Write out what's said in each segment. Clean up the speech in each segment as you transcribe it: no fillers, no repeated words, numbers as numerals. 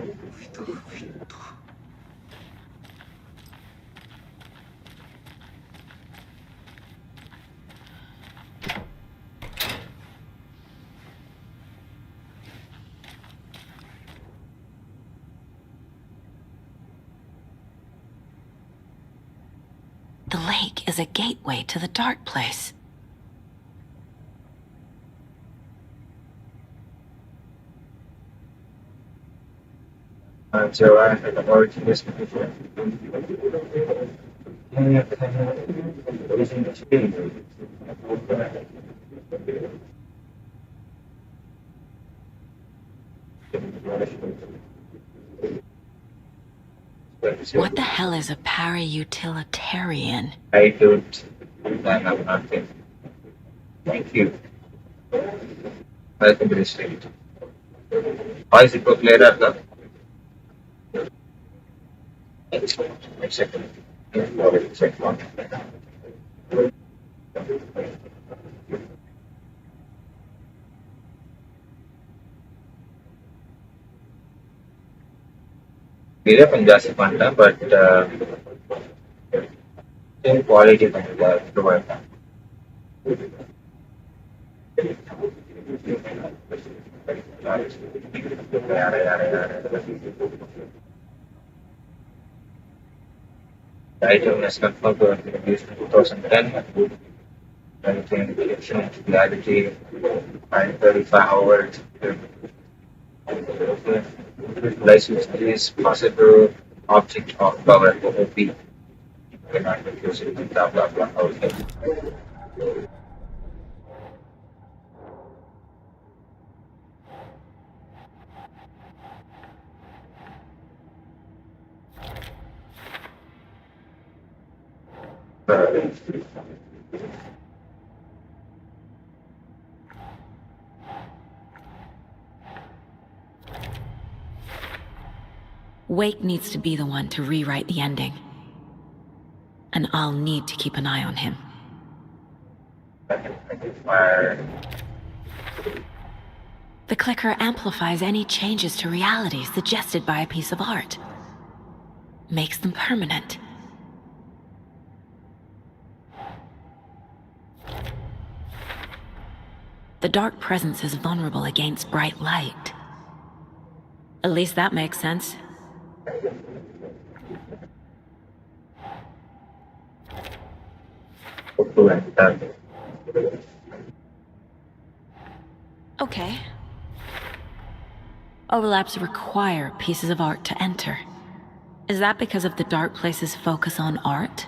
The lake is a gateway to the dark place. So I had the origin is What the hell is a para-utilitarian? I don't have nothing. Thank you. Welcome to the state. Why is it book later? Second. Check one. Media Punjabi Panda, but same quality provide. The item is confirmed to have been used in 2010. Maintain collection clarity, 35 hours. License is possible object of power OP. Cannot refuse it, blah blah blah. Okay. Wake needs to be the one to rewrite the ending. And I'll need to keep an eye on him. The clicker amplifies any changes to reality suggested by a piece of art. Makes them permanent. The dark presence is vulnerable against bright light. At least that makes sense. Okay. Overlaps require pieces of art to enter. Is that because of the dark place's focus on art?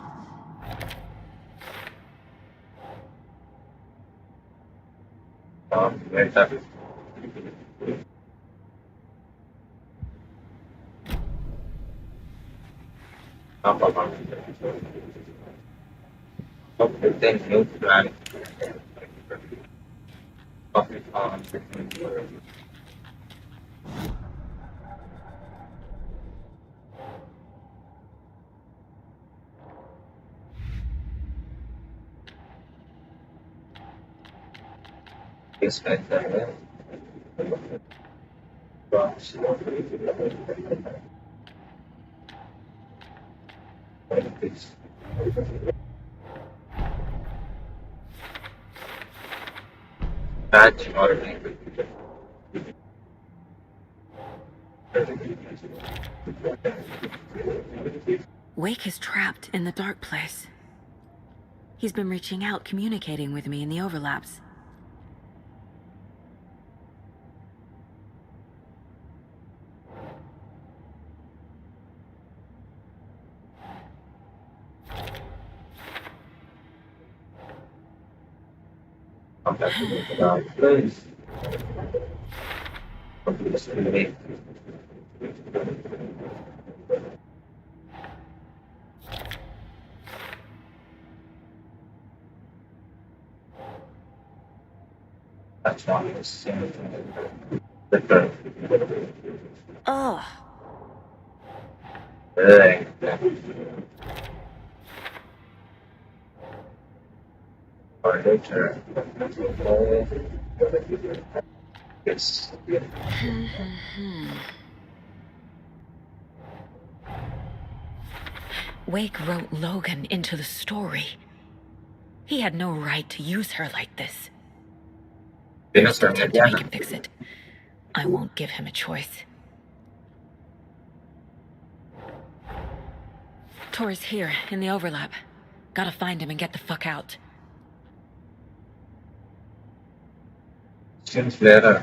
Then new plan. Yes, patch or Wake is trapped in the dark place. He's been reaching out, communicating with me in the overlaps. place. That's not the same thing. Ugh. Or later. Yes. Wake wrote Logan into the story. He had no right to use her like this. There's still time to make him fix it. I won't give him a choice. Tor's here, in the overlap. Gotta find him and get the fuck out. Since later.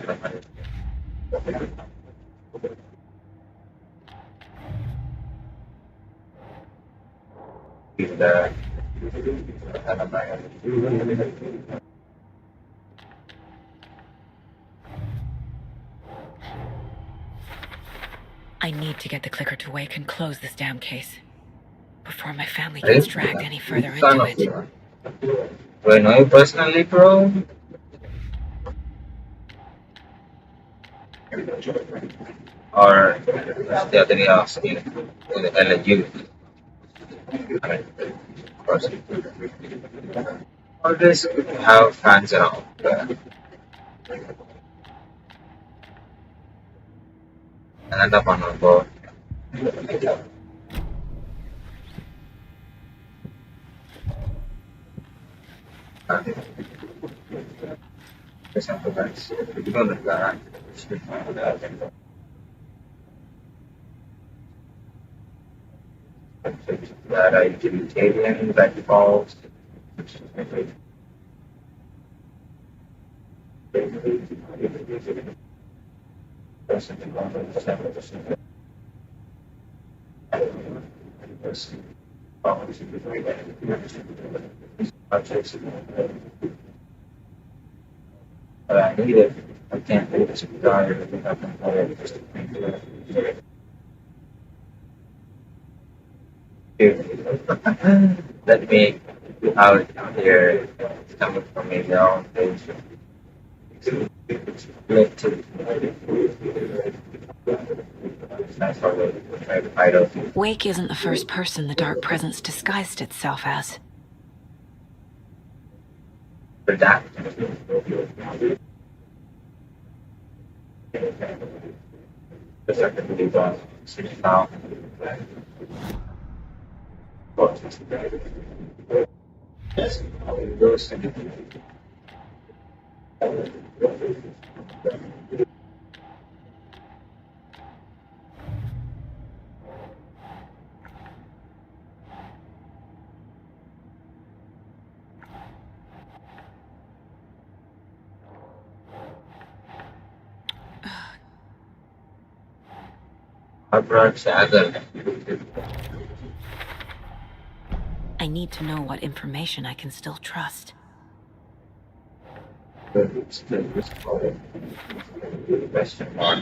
I need to get the clicker to Wake and close this damn case. Before my family gets dragged any further into it. Do I know you personally, bro? Or is the other way asking LSU? I mean, of course. Always have fans around. Another one on board. That I utilitarian that falls. But I need it. I can't do this guy. Let me out here. It's coming from me now. Wake isn't the first person the dark presence disguised itself as. For that. The second believe on now. Yes, I need to know what information I can still trust. Question mark.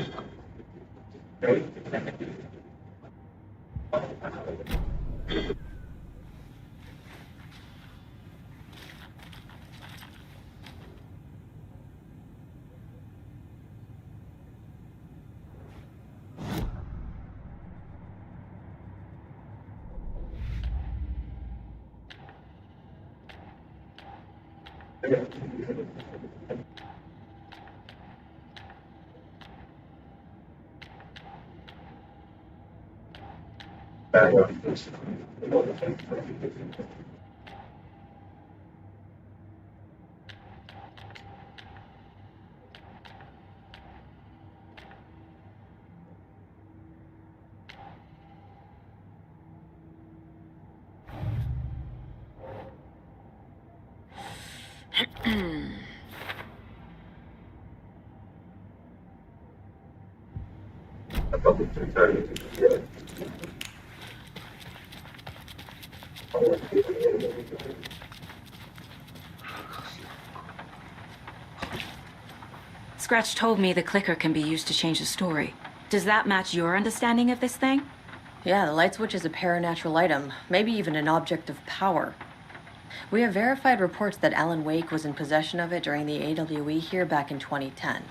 Scratch told me the clicker can be used to change the story. Does that match your understanding of this thing? Yeah, the light switch is a paranatural item, maybe even an object of power. We have verified reports that Alan Wake was in possession of it during the AWE here back in 2010.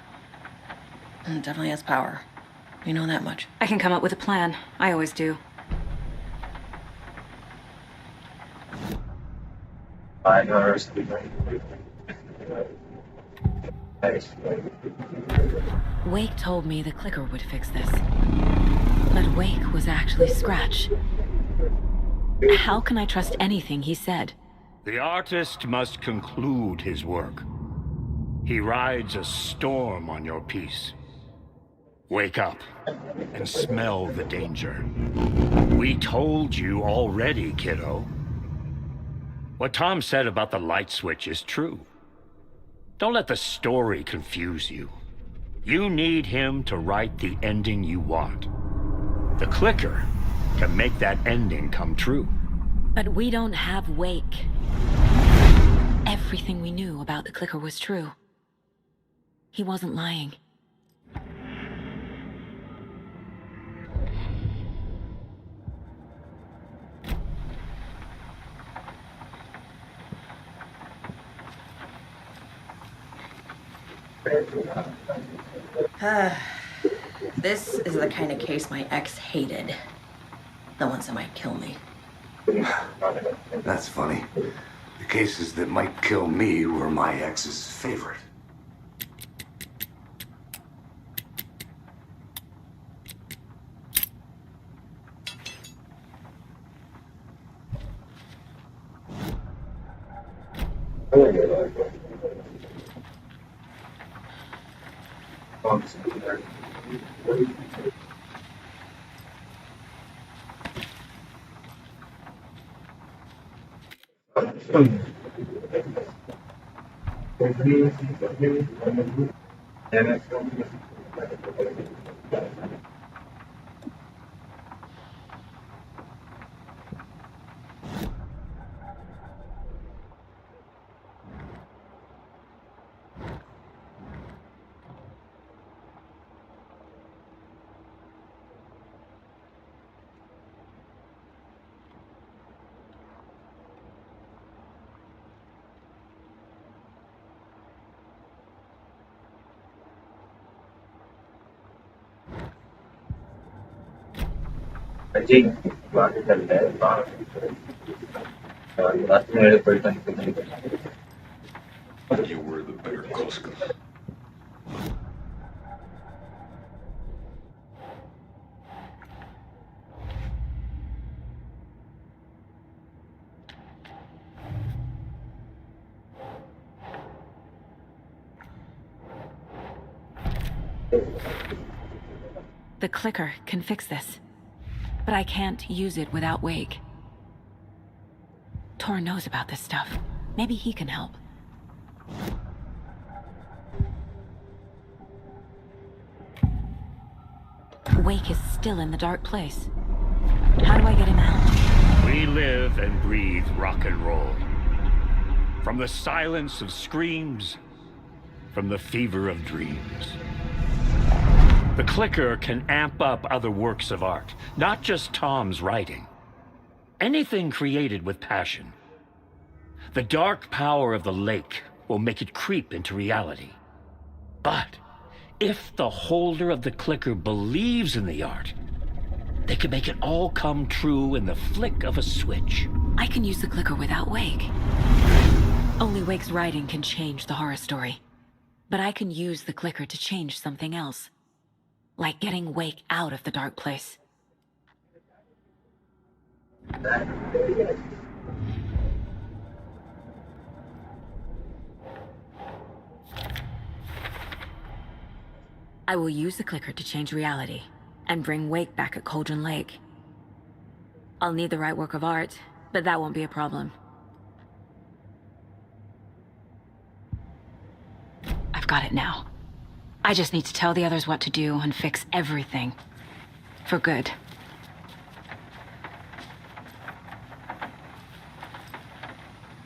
It definitely has power. You know that much. I can come up with a plan. I always do. Wake told me the clicker would fix this. But Wake was actually Scratch. How can I trust anything he said? The artist must conclude his work. He rides a storm on your piece. Wake up and smell the danger. We told you already, kiddo. What Tom said about the light switch is true. Don't let the story confuse you. You need him to write the ending you want. The clicker can make that ending come true. But we don't have Wake. Everything we knew about the clicker was true. He wasn't lying. This is the kind of case my ex hated. The ones that might kill me. That's funny. The cases that might kill me were my ex's favorite. Ajay, बात चल रहा है बात रात में मेरे पलटन You were the better Koska. The clicker can fix this. But I can't use it without Wake. Tor knows about this stuff. Maybe he can help. Wake is still in the dark place. How do I get him out? We live and breathe rock and roll. From the silence of screams, from the fever of dreams. The clicker can amp up other works of art, not just Tom's writing. Anything created with passion. The dark power of the lake will make it creep into reality. But if the holder of the clicker believes in the art, they can make it all come true in the flick of a switch. I can use the clicker without Wake. Only Wake's writing can change the horror story. But I can use the clicker to change something else. Like getting Wake out of the dark place. I will use the clicker to change reality and bring Wake back at Cauldron Lake. I'll need the right work of art, but that won't be a problem. I've got it now. I just need to tell the others what to do and fix everything. For good.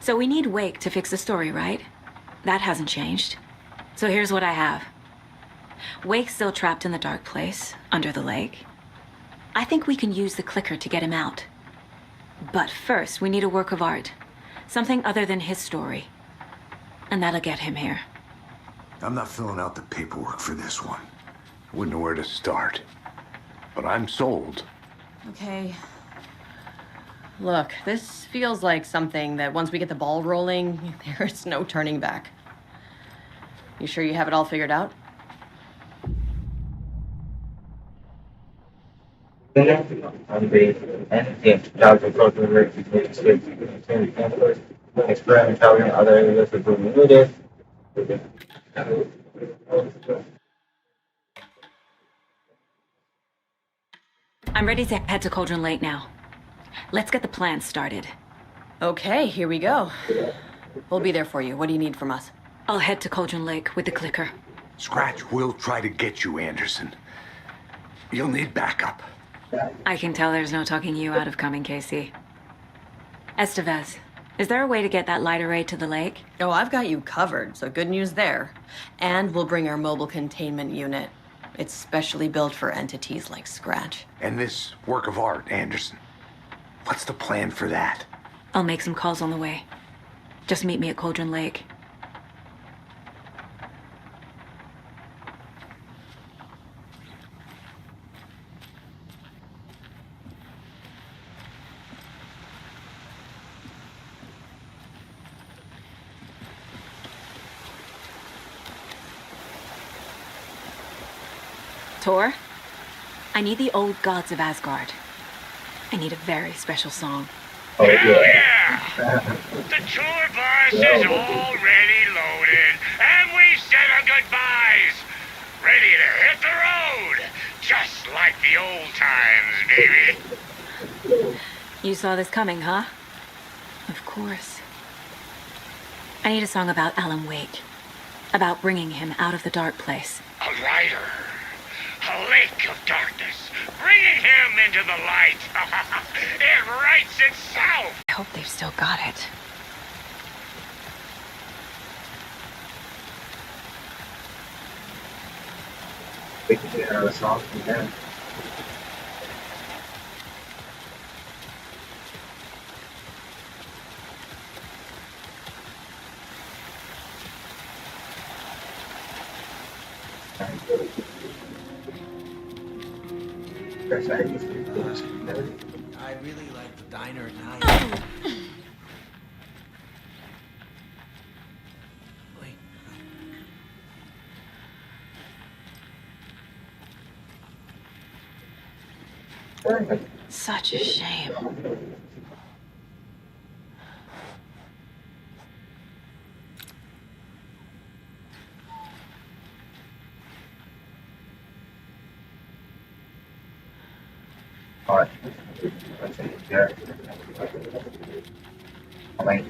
So we need Wake to fix the story, right? That hasn't changed. So here's what I have. Wake's still trapped in the dark place, under the lake. I think we can use the clicker to get him out. But first, we need a work of art. Something other than his story. And that'll get him here. I'm not filling out the paperwork for this one. I wouldn't know where to start. But I'm sold. Okay. Look, this feels like something that once we get the ball rolling, there's no turning back. You sure you have it all figured out? On the NVIDIA job approach related to the states in campus, experiment traveling other areas that will be needed. I'm ready to head to Cauldron Lake now. Let's get the plan started. Okay, here we go. We'll be there for you. What do you need from us? I'll head to Cauldron Lake with the clicker. Scratch will try to get you, Anderson. You'll need backup. I can tell there's no talking you out of coming, Casey. Estevez, is there a way to get that light array to the lake? Oh, I've got you covered, so good news there. And we'll bring our mobile containment unit. It's specially built for entities like Scratch. And this work of art, Anderson. What's the plan for that? I'll make some calls on the way. Just meet me at Cauldron Lake. Tor, I need the old gods of Asgard. I need a very special song. Oh, Hell yeah. yeah! The tour bus is already loaded, and we said our goodbyes. Ready to hit the road, just like the old times, baby. You saw this coming, huh? Of course. I need a song about Alan Wake. About bringing him out of the dark place. A rider, a lake of darkness, bringing him into the light. It writes itself. I hope they've still got it. We can get our song from them. I really like the diner at night. Wait. Such a shame. All right. Yeah. All right.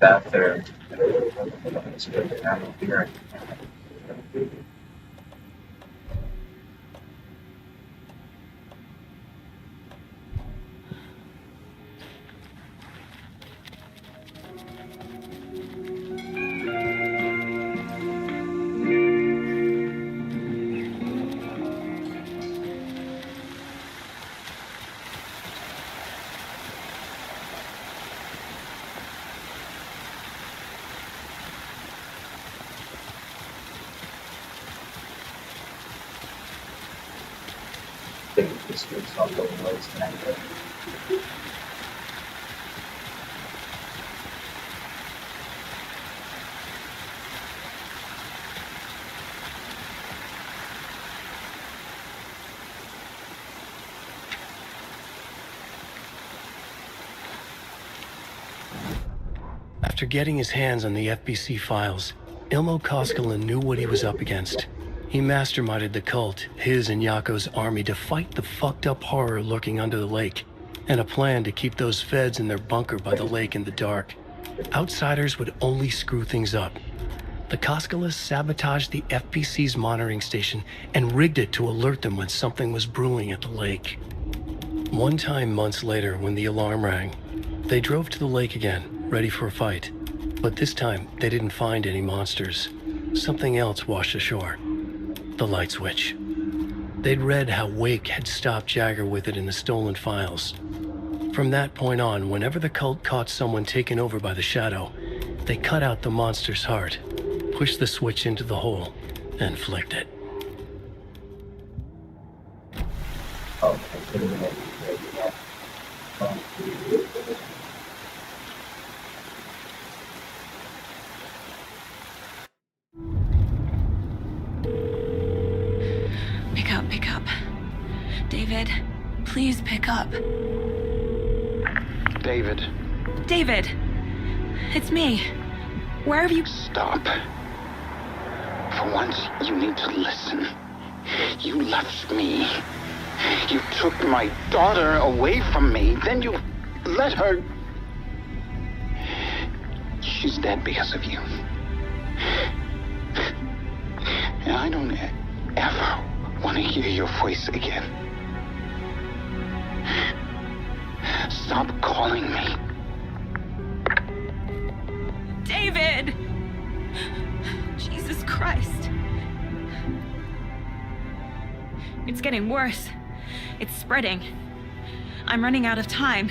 After it's good. I'm here. This week's not going well tonight. After getting his hands on the FBC files, Ilmo Koskinen knew what he was up against. He masterminded the cult, his and Yako's army, to fight the fucked up horror lurking under the lake, and a plan to keep those feds in their bunker by the lake in the dark. Outsiders would only screw things up. The Koskinen sabotaged the FBC's monitoring station and rigged it to alert them when something was brewing at the lake. One time months later, when the alarm rang, they drove to the lake again, ready for a fight. But this time, they didn't find any monsters. Something else washed ashore. The light switch. They'd read how Wake had stopped Jagger with it in the stolen files. From that point on, whenever the cult caught someone taken over by the Shadow, they cut out the monster's heart, pushed the switch into the hole, and flicked it. Pick up. David, please pick up. David. David! It's me. Where have you... Stop. For once, you need to listen. You left me. You took my daughter away from me. Then you let her... She's dead because of you. And I don't ever want to hear your voice again. Stop calling me. David! Jesus Christ. It's getting worse. It's spreading. I'm running out of time.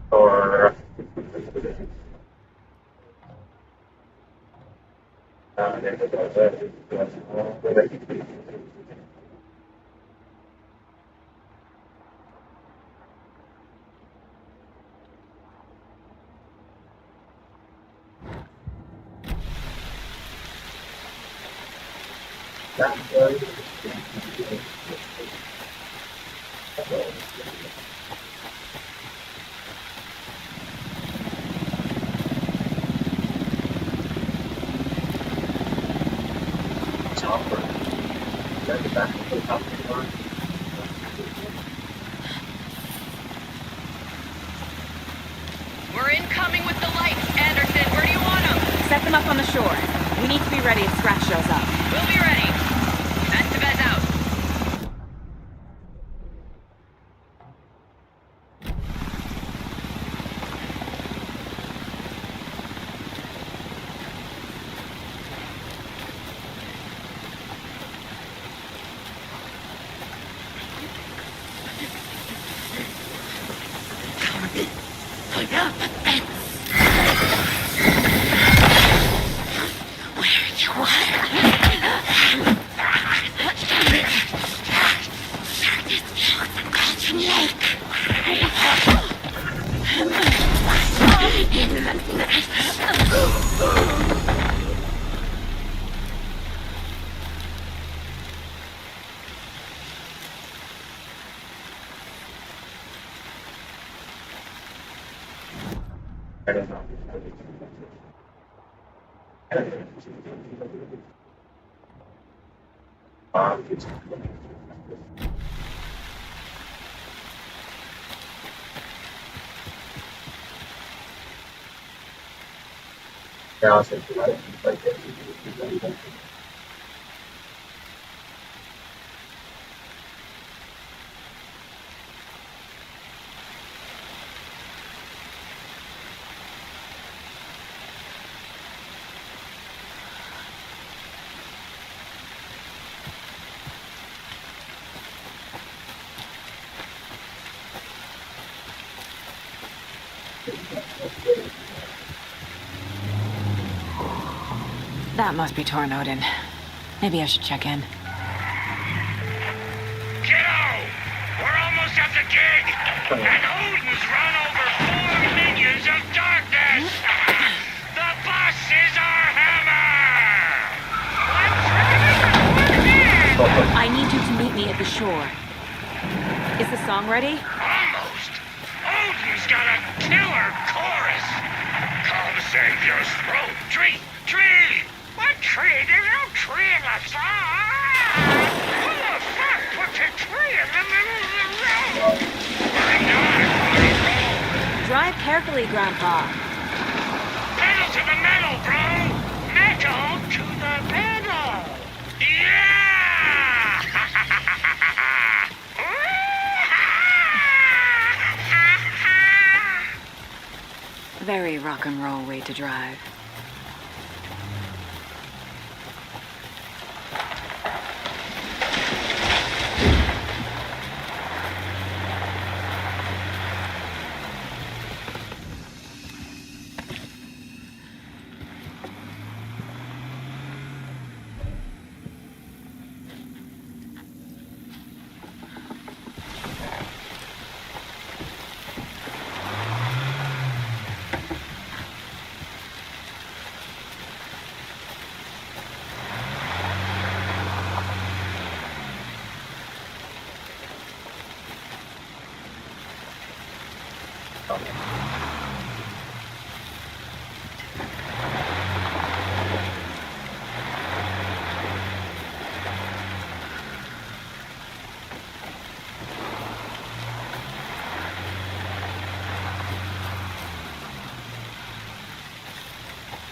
Or We're incoming with the lights, Anderson. Where do you want them? Set them up on the shore. We need to be ready if Scratch shows up. We'll be ready. Estevez out. I don't know. Yeah, I'll say like That must be Tornodin. Maybe I should check in. Kiddo! We're almost at the gig! And Odin's run over 4 minions of darkness! The boss is our hammer! I need you to meet me at the shore. Is the song ready? Almost! Odin's got a killer chorus! Come save your throat, tree! Tree! What tree? There's no tree in the song! Who the fuck puts a tree in the middle of the road? We're not on a roll! Drive carefully, Grandpa. Pedal to the metal, bro! Metal to the metal! Yeah! Very rock and roll way to drive.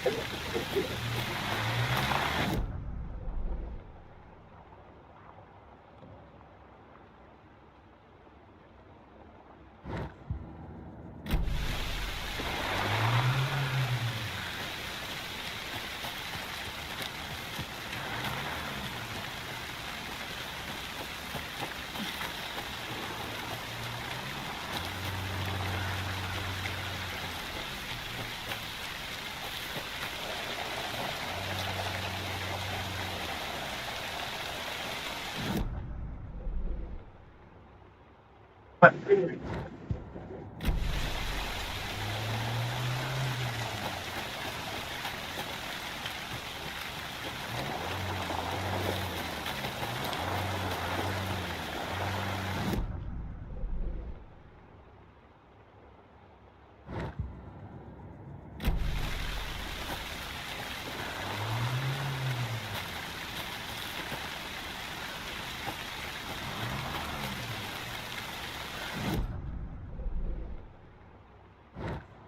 That's it.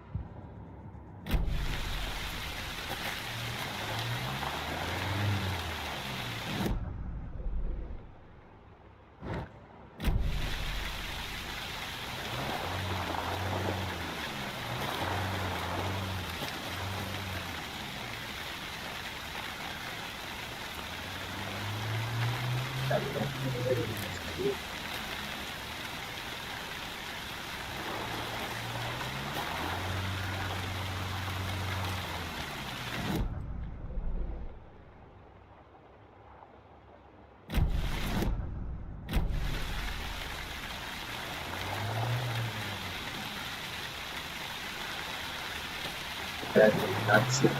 Yeah. That's it.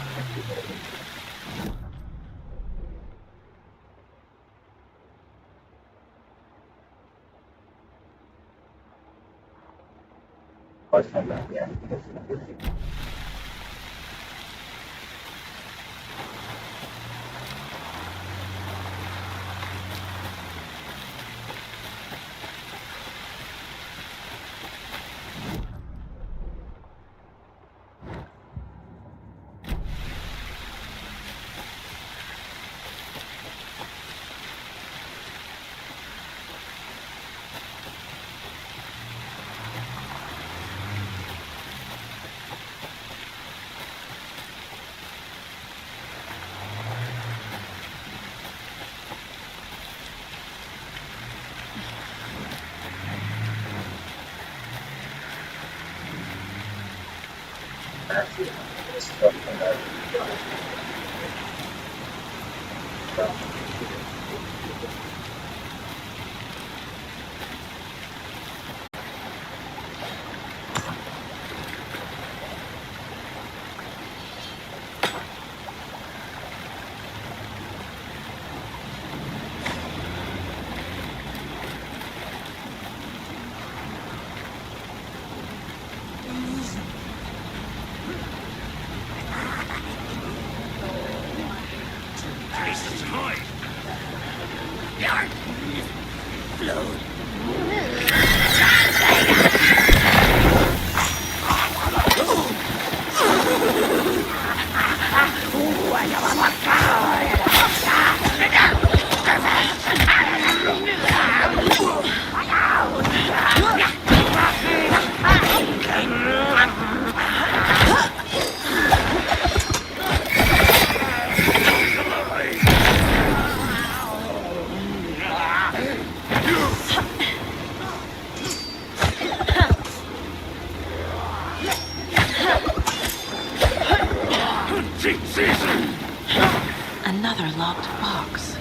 Another locked box.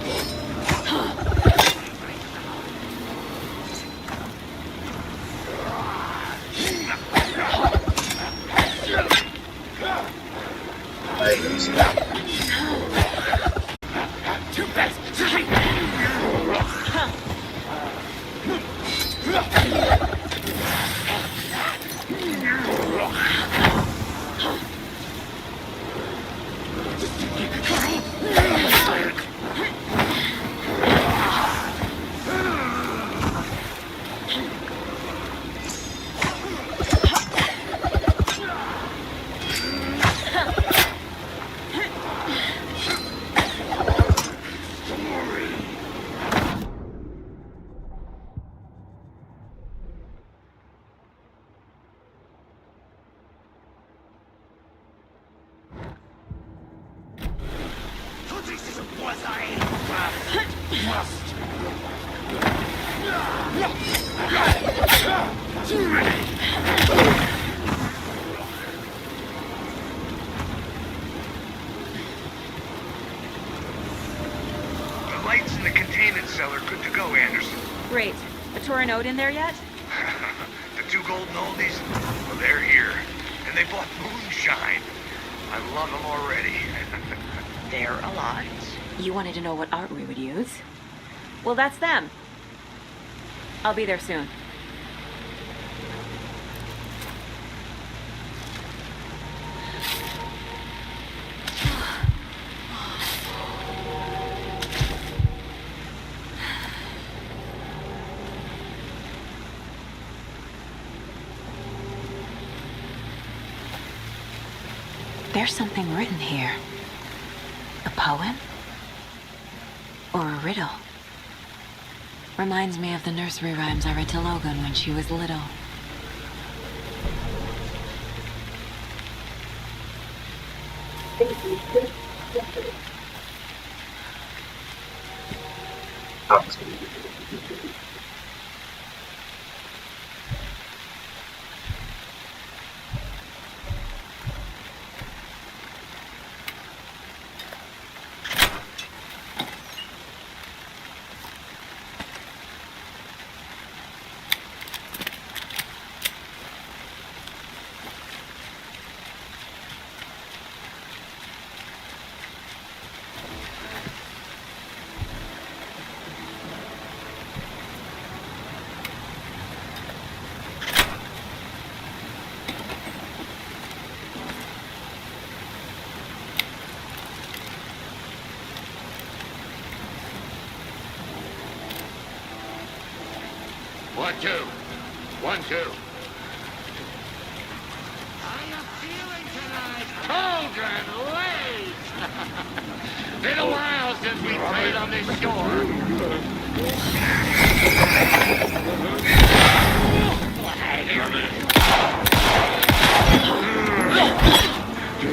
The lights in the containment cell are good to go, Anderson. Great. A Turin Ode in there yet? The two golden oldies, well, they're here. And they bought moonshine. I love them already. They're a lot. You wanted to know what art we would use? Well, that's them. I'll be there soon. There's something written here. A poem? Or a riddle? Reminds me of the nursery rhymes I read to Logan when she was little. One, two. One, two. How you feeling tonight, children? Late. Been a while since we played on this shore.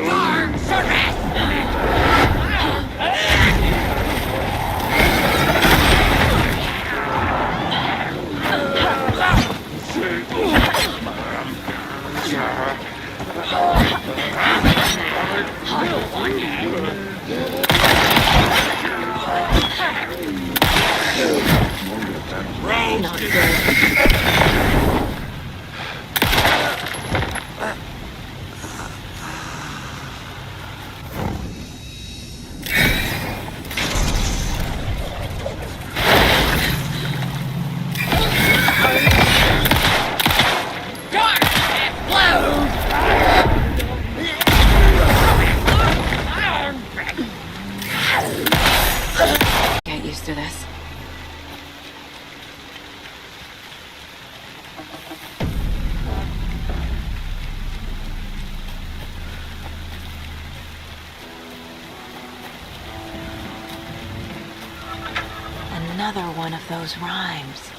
Dark service! Not good. Get used to this. Another one of those rhymes.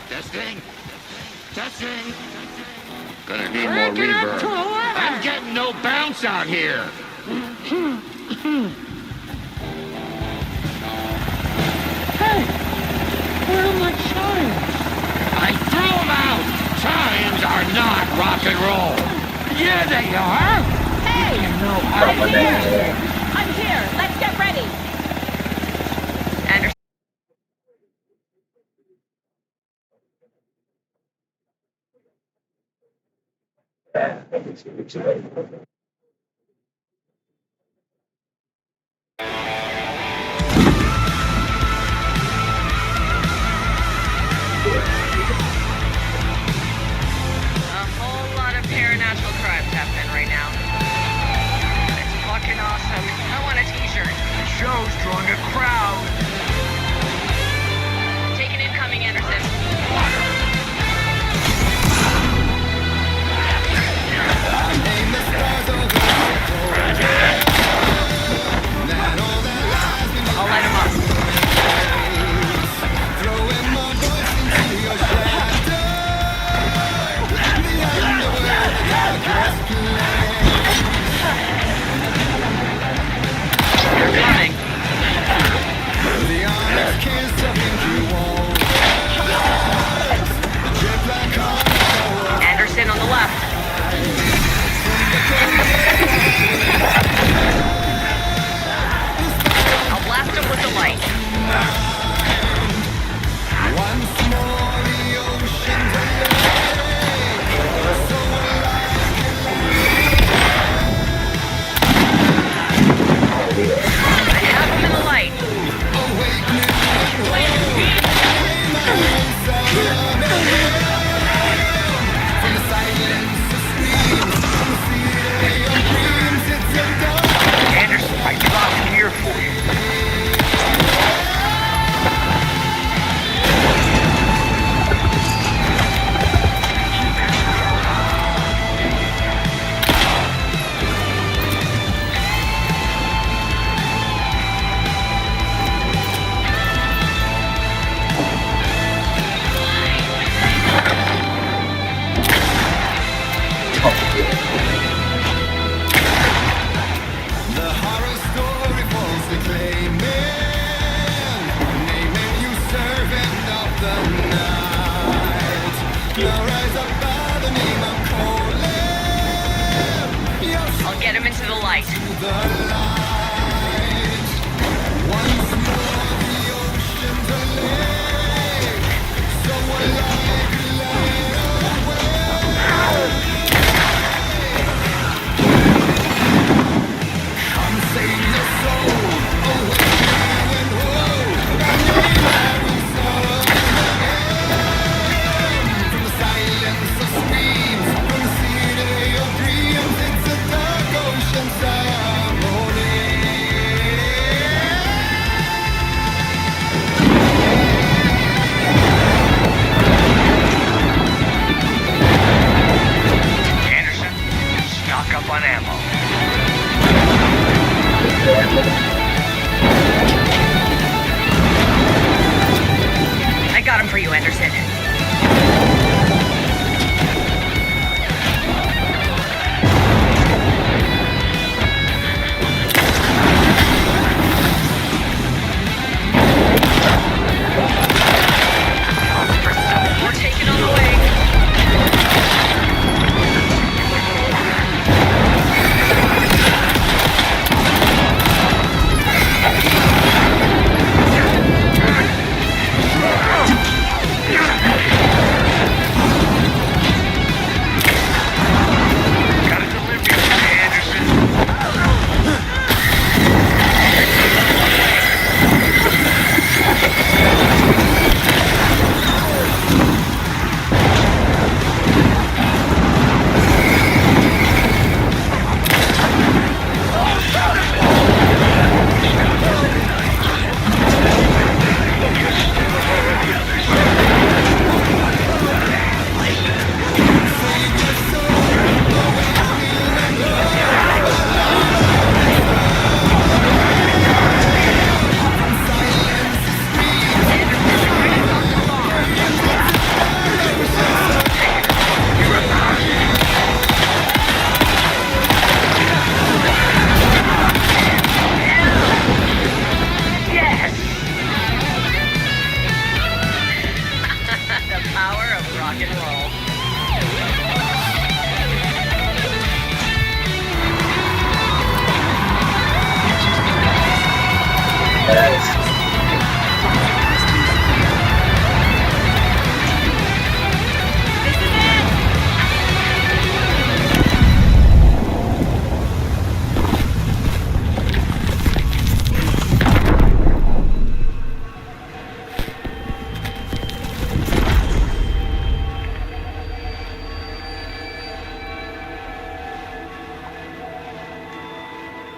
Testing. Testing. Gonna need more reverb. I'm getting no bounce out here. Hey, where are my chimes? I threw them out. Chimes are not rock and roll. Yeah, they are. Hey! I'm here! I'm here! Let's get ready! Anderson. A whole lot of paranatural crimes happening right now. It's fucking awesome. I want a t-shirt. It shows into the light. On ammo. I got him for you, Anderson. We're taking on the way.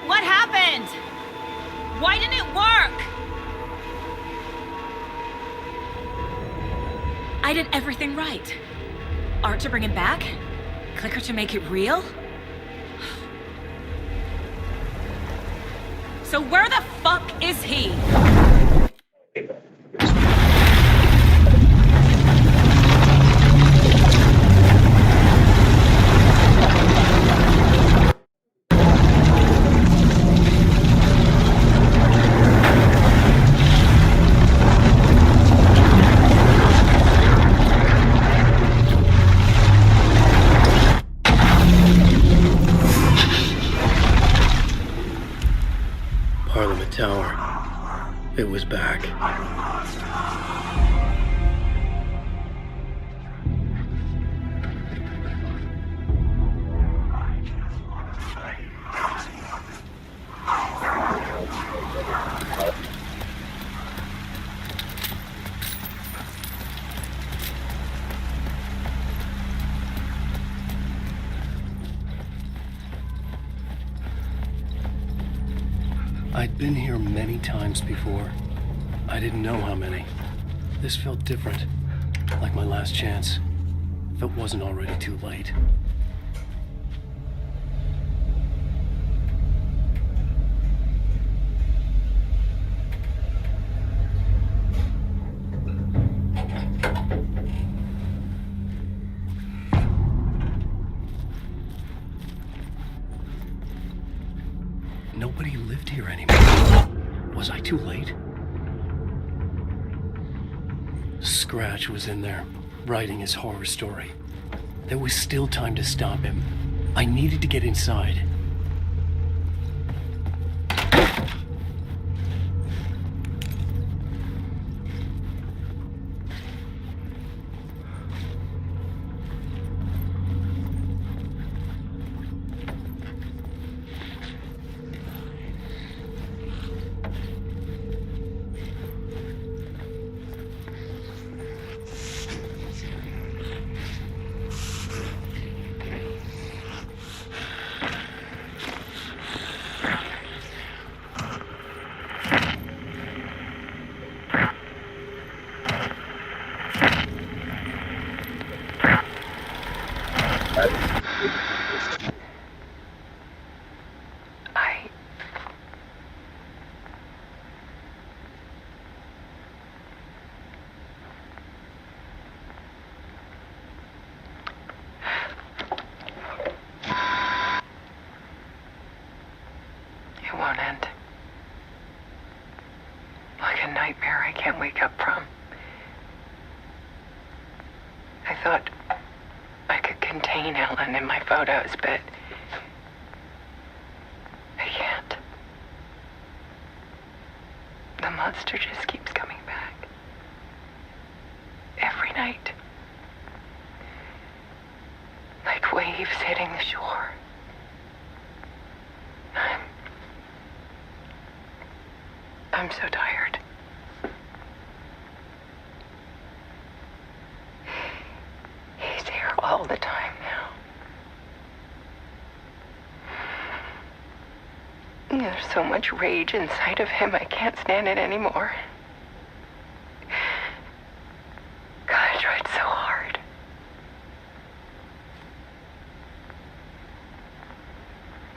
What happened? Why didn't it work? I did everything right. Art to bring him back? Clicker to make it real? So where the fuck is he? Parliament Tower. It was back. I'd been here many times before. I didn't know how many. This felt different, like my last chance, if it wasn't already too late. Nobody lived here anymore. Was I too late? Scratch was in there, writing his horror story. There was still time to stop him. I needed to get inside. can't wake up from. I thought I could contain Ellen in my photos, but I can't. The monster just keeps coming back. Every night. Like waves hitting the shore. I'm so tired. He's here all the time now. There's so much rage inside of him, I can't stand it anymore. God, I tried so hard.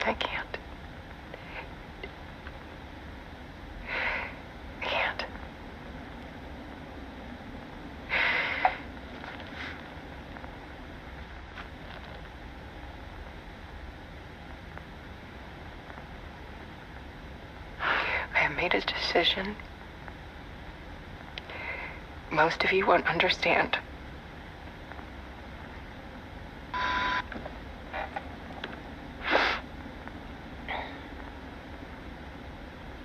I can't. I can't. I have made a decision. Most of you won't understand.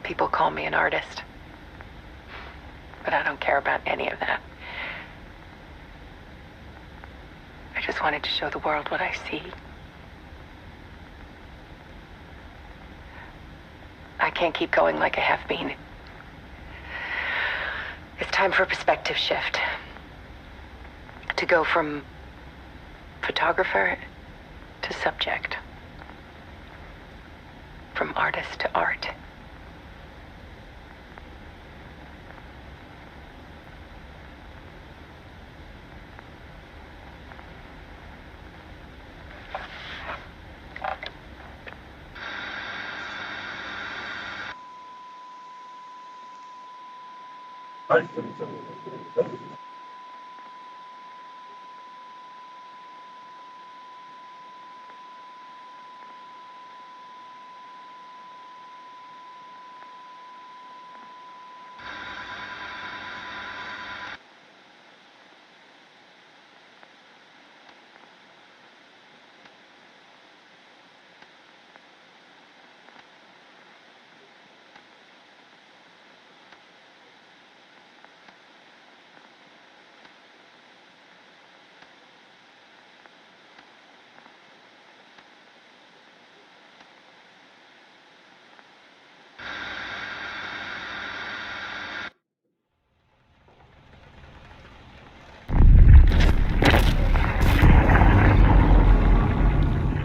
People call me an artist, but I don't care about any of that. I just wanted to show the world what I see. I can't keep going like I have been. It's time for a perspective shift. To go from photographer to subject. From artist to art.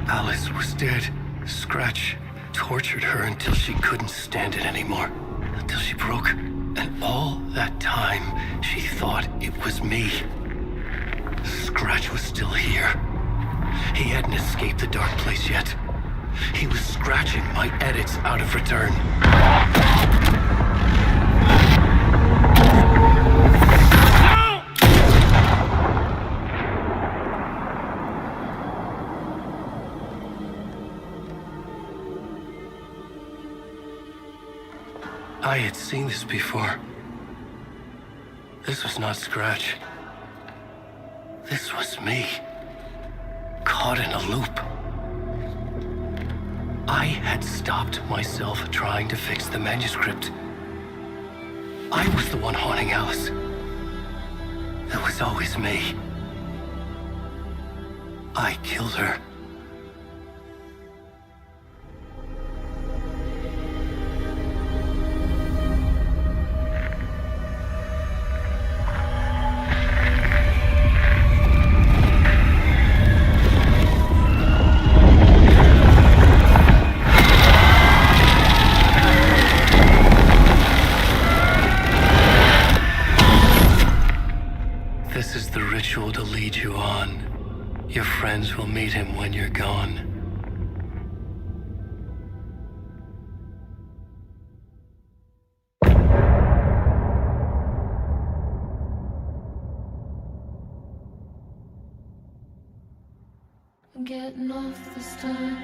Alice was dead. Scratch tortured her until she couldn't stand it anymore. Until she broke. And all that time, she thought it was me. Scratch was still here. He hadn't escaped the dark place yet. He was scratching my edits out of return. I had seen this before. This was not Scratch. This was me. Caught in a loop. I had stopped myself trying to fix the manuscript. I was the one haunting Alice. It was always me. I killed her. This is the ritual to lead you on. Your friends will meet him when you're gone. I'm getting off this time.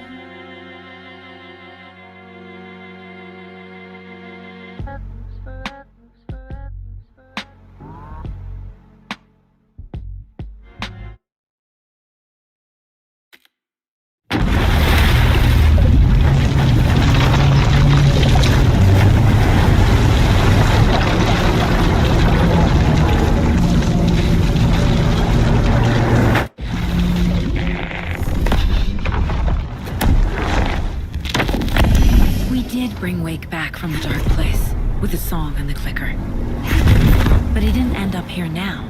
back from the dark place with the song and the clicker. But he didn't end up here now.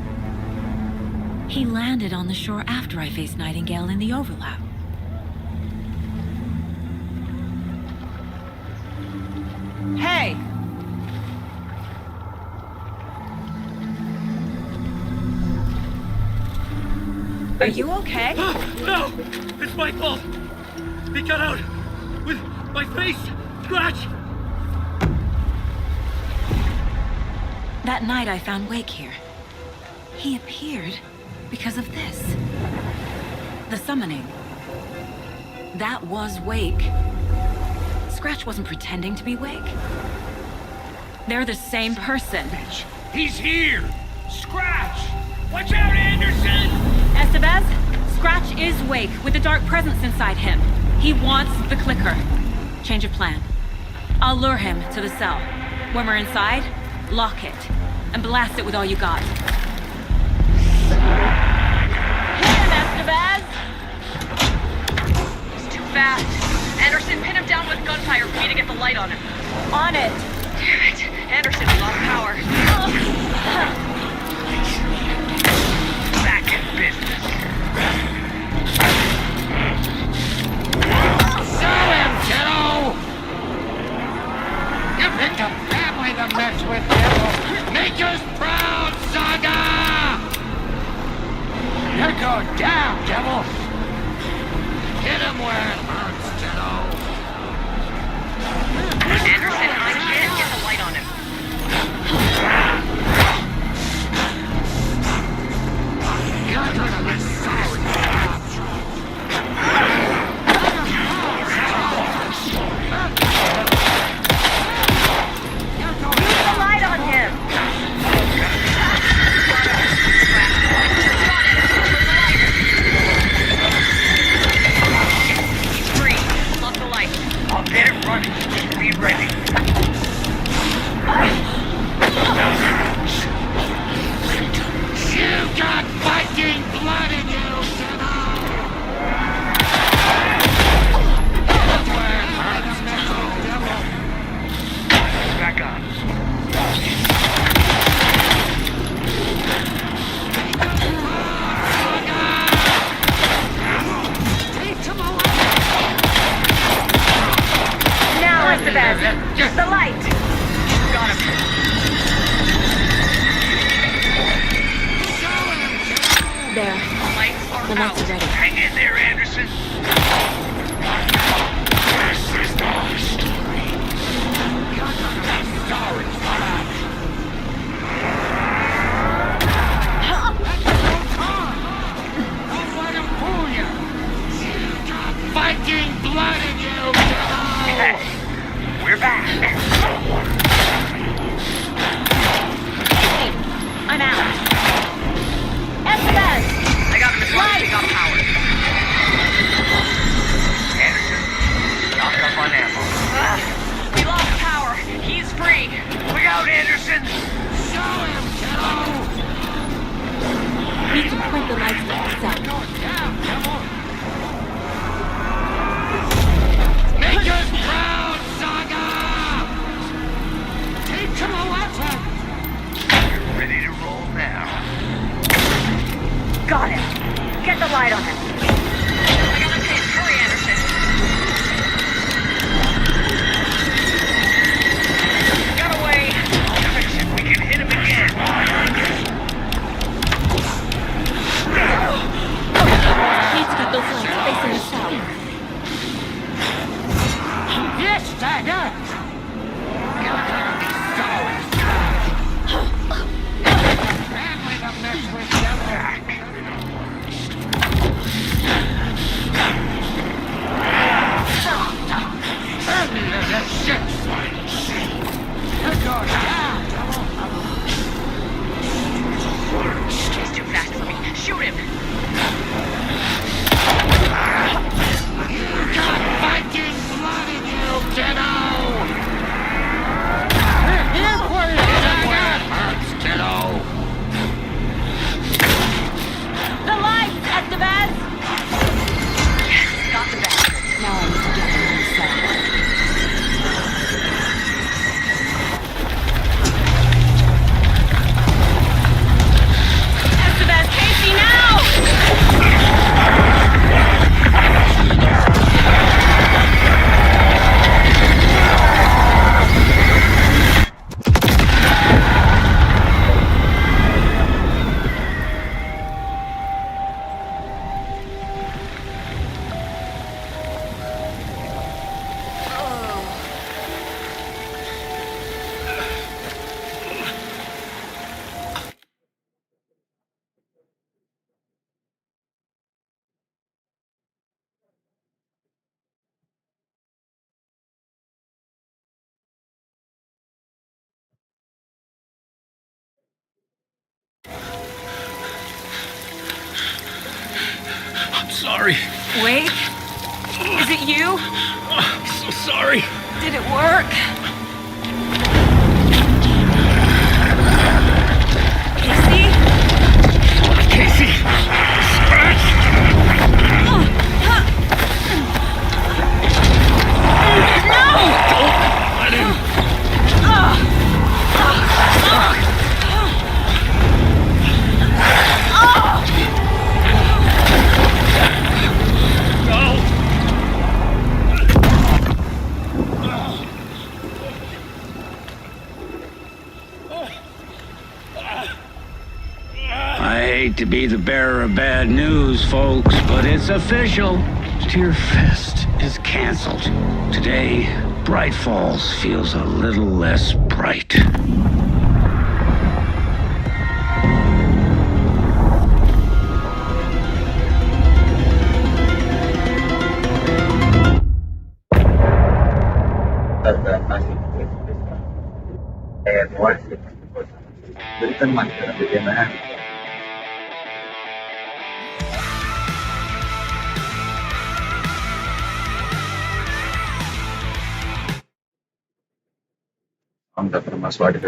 He landed on the shore after I faced Nightingale in the overlap. Hey! Are you okay? No! It's my fault! He got out with my face scratch! That night I found Wake here. He appeared because of this. The summoning. That was Wake. Scratch wasn't pretending to be Wake. They're the same person. He's here! Scratch! Watch out, Anderson! Estevez, Scratch is Wake with a dark presence inside him. He wants the clicker. Change of plan. I'll lure him to the cell. When we're inside, lock it and blast it with all you got. Hit him, Estevez! He's too fast. Anderson, pin him down with gunfire for me to get the light on him. On it! Damn it. Anderson, we lost power. Back in business. Show him, kiddo! You picked a family to mess with, devil! Make us proud, Saga! You're going down, devil! Hit him where it hurts, kiddo! Anderson, I can't get the light on him. You're gonna be sorry. Use the light on him! He's free. Lock the light. I'll get it running. Be ready. You got Viking blood in you, kiddo! That's where it hurts, devil. Back on. Now, Estevez, the light! Got him. There. Lights are The lights out. are ready. Hang in there, Anderson. This is our story. You're gonna be sorry for that. Don't let him fool you. You got Viking blood in you, kiddo! Hey, we're back. I'm out. Estevez! I got him as long as we got power. Anderson, knock up on ammo. We lost power. He's free. Look out, Anderson! Show him, kiddo! We can point the lights to the cell. Go down, devil! Make us proud, Saga! Take to the weapon! You're ready to roll now. Got him. Get the light on him. I got the tape. Hurry, Anderson. Got away. I'll fix it. We can hit him again. Need to get those lights facing the cell. Yes, Saga! You're gonna be sorry, family to mess with, devil! sorry. Wake? Is it you? I'm so sorry. Did it work? Casey? Scratch! Don't let him. I hate to be the bearer of bad news, folks, but it's official. Tear Fest is canceled. Today, Bright Falls feels a little less bright. Berikan manfaat bagaimana? Anda termasuk ada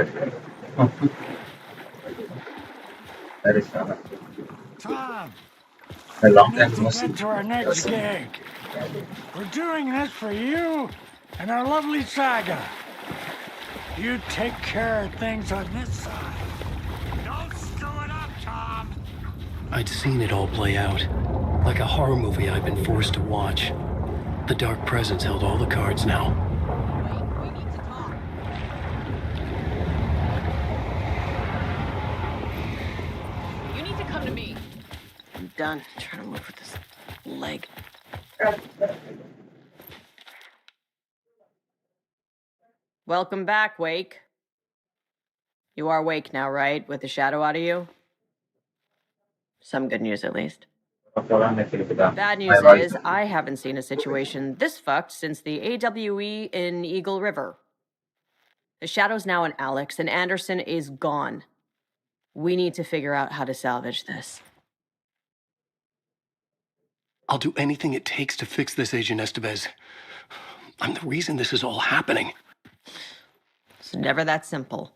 dari sana. Tom, A long we time need no to see. get to our next gig. We're doing this for you and our lovely saga. You take care of things on this side. Don't screw it up, Tom. I'd seen it all play out. Like a horror movie I'd been forced to watch. The Dark Presence held all the cards now. Wait, we need to talk. You need to come to me. I'm done trying to move with this leg. Welcome back, Wake. You are Wake now, right? With the shadow out of you? Some good news, at least. Bad news is, I haven't seen a situation this fucked since the AWE in Eagle River. The shadow's now in Alex, and Anderson is gone. We need to figure out how to salvage this. I'll do anything it takes to fix this, Agent Estevez. I'm the reason this is all happening. It's never that simple.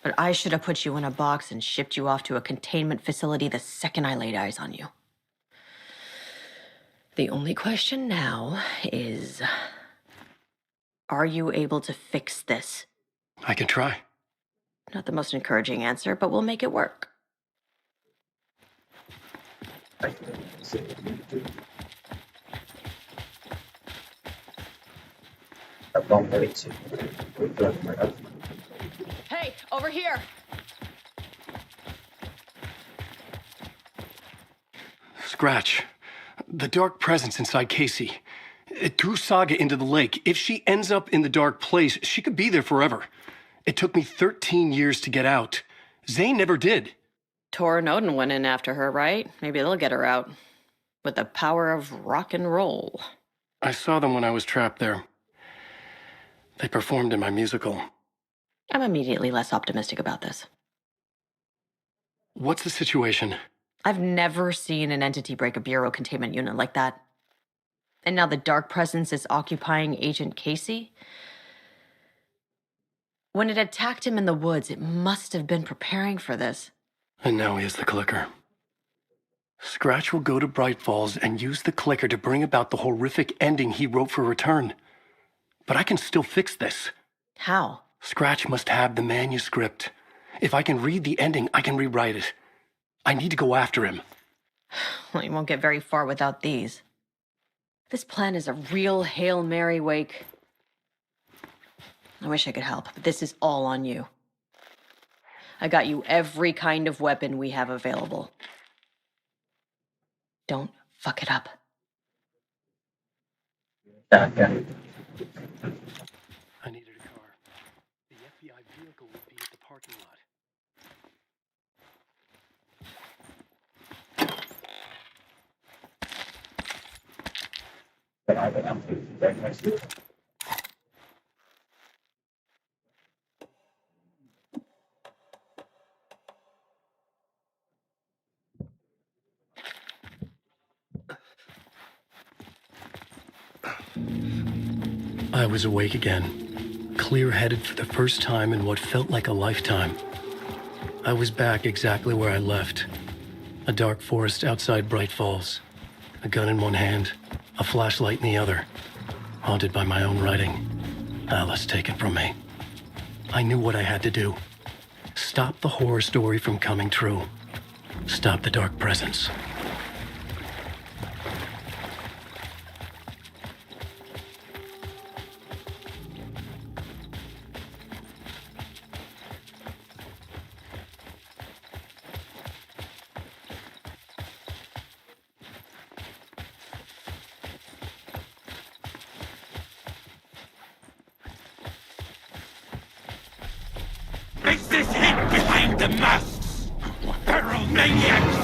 But I should have put you in a box and shipped you off to a containment facility the second I laid eyes on you. The only question now is, are you able to fix this? I can try. Not the most encouraging answer, but we'll make it work. Hey, over here! Scratch. The Dark Presence inside Casey. It threw Saga into the lake. If she ends up in the dark place, she could be there forever. It took me 13 years to get out. Zane never did. Tor and Odin went in after her, right? Maybe they'll get her out. With the power of rock and roll. I saw them when I was trapped there. They performed in my musical. I'm immediately less optimistic about this. What's the situation? I've never seen an entity break a bureau containment unit like that. And now the Dark Presence is occupying Agent Casey? When it attacked him in the woods, it must have been preparing for this. And now he has the clicker. Scratch will go to Bright Falls and use the clicker to bring about the horrific ending he wrote for Return. But I can still fix this. How? Scratch must have the manuscript. If I can read the ending, I can rewrite it. I need to go after him. Well, you won't get very far without these. This plan is a real Hail Mary, Wake. I wish I could help, but this is all on you. I got you every kind of weapon we have available. Don't fuck it up. I needed a car. The FBI vehicle would be at the parking lot. I was awake again, clear-headed for the first time in what felt like a lifetime. I was back exactly where I left. A dark forest outside Bright Falls. A gun in one hand, a flashlight in the other. Haunted by my own writing. Alice taken from me. I knew what I had to do. Stop the horror story from coming true. Stop the dark presence. It's this hit behind the masks! Feral maniacs!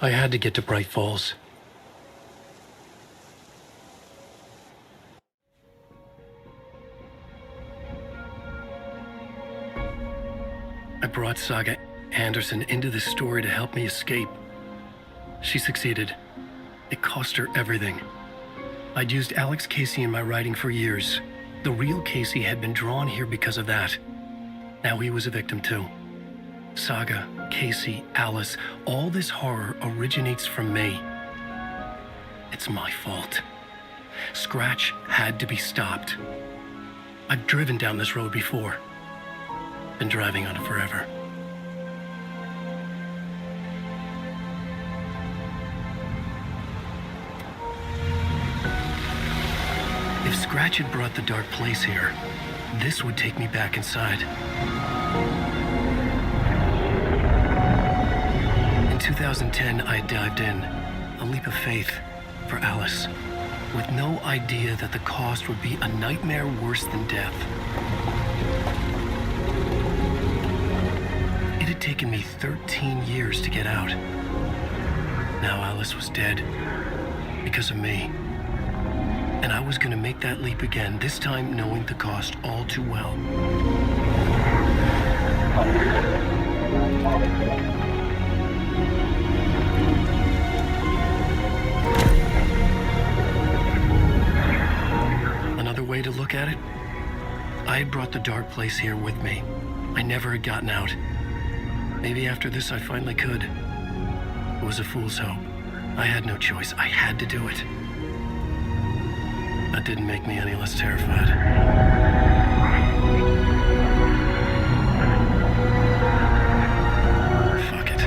I had to get to Bright Falls. I brought Saga Anderson into this story to help me escape. She succeeded. It cost her everything. I'd used Alex Casey in my writing for years. The real Casey had been drawn here because of that. Now he was a victim too. Saga, Casey, Alice, all this horror originates from me. It's my fault. Scratch had to be stopped. I've driven down this road before. Been driving on it forever. If Scratch had brought the dark place here, this would take me back inside. In 2010, I dived in, a leap of faith for Alice, with no idea that the cost would be a nightmare worse than death. It had taken me 13 years to get out. Now Alice was dead, because of me. And I was going to make that leap again, this time knowing the cost all too well. Another way to look at it, I had brought the dark place here with me. I never had gotten out. Maybe after this I finally could. It was a fool's hope. I had no choice. I had to do it. That didn't make me any less terrified. Fuck it.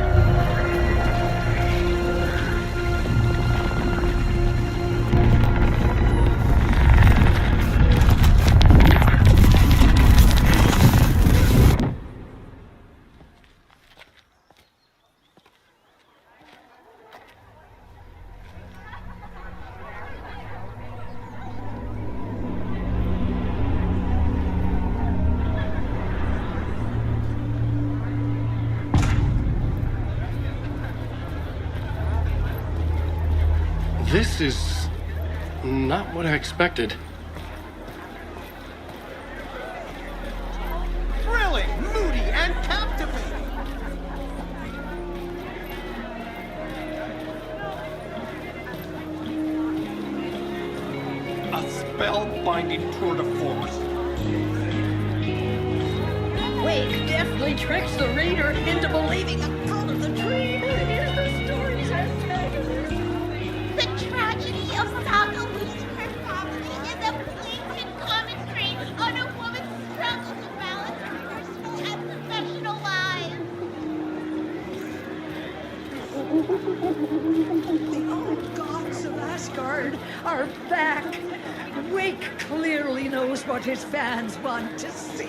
This is not what I expected. Thrilling, moody, and captivating. A spellbinding tour de force. Wake deftly tricks the reader into believing the cult of the tree is the story's antagonist. The tragedy of Saga losing her family is a blatant commentary on a woman's struggle to balance her personal and professional lives. The old gods of Asgard are back. Wake clearly knows what his fans want to see.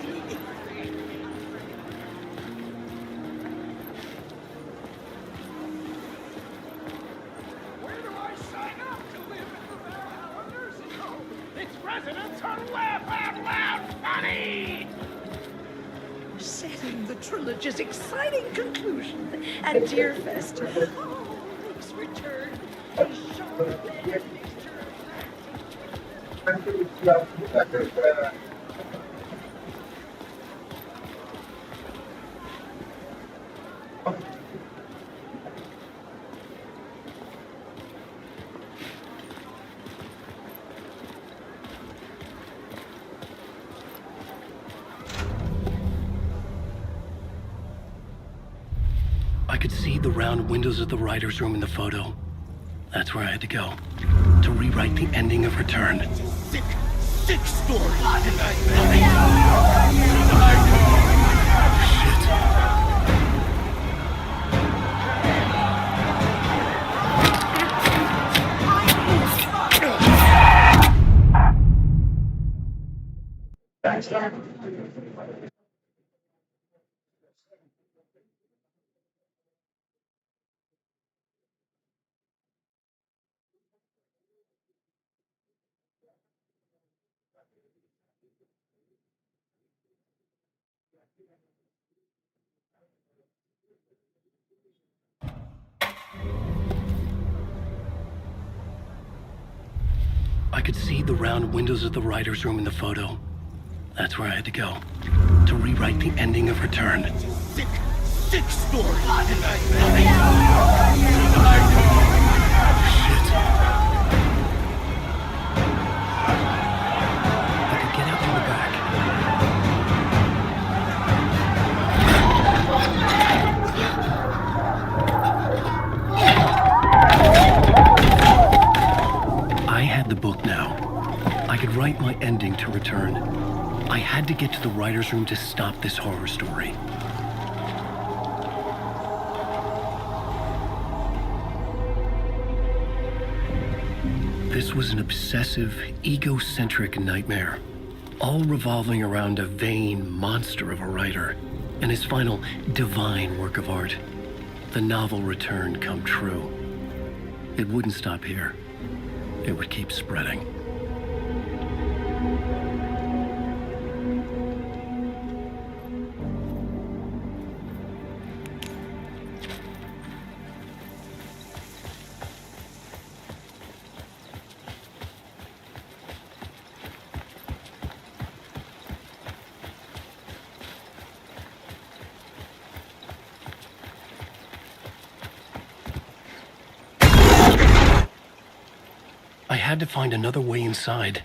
Setting the trilogy's exciting conclusion at Deerfest. Oh, Luke's return is sharp and I could see the round windows of the writer's room in the photo. That's where I had to go, to rewrite the ending of Return. Sick, sick story. I could see the round windows of the writer's room in the photo. That's where I had to go, to rewrite the ending of Return. Sick story. I could get out from the back. I had the book now. I could write my ending to Return. I had to get to the writer's room to stop this horror story. This was an obsessive, egocentric nightmare, all revolving around a vain monster of a writer and his final divine work of art, the novel Return come true. It wouldn't stop here. It would keep spreading. I had to find another way inside.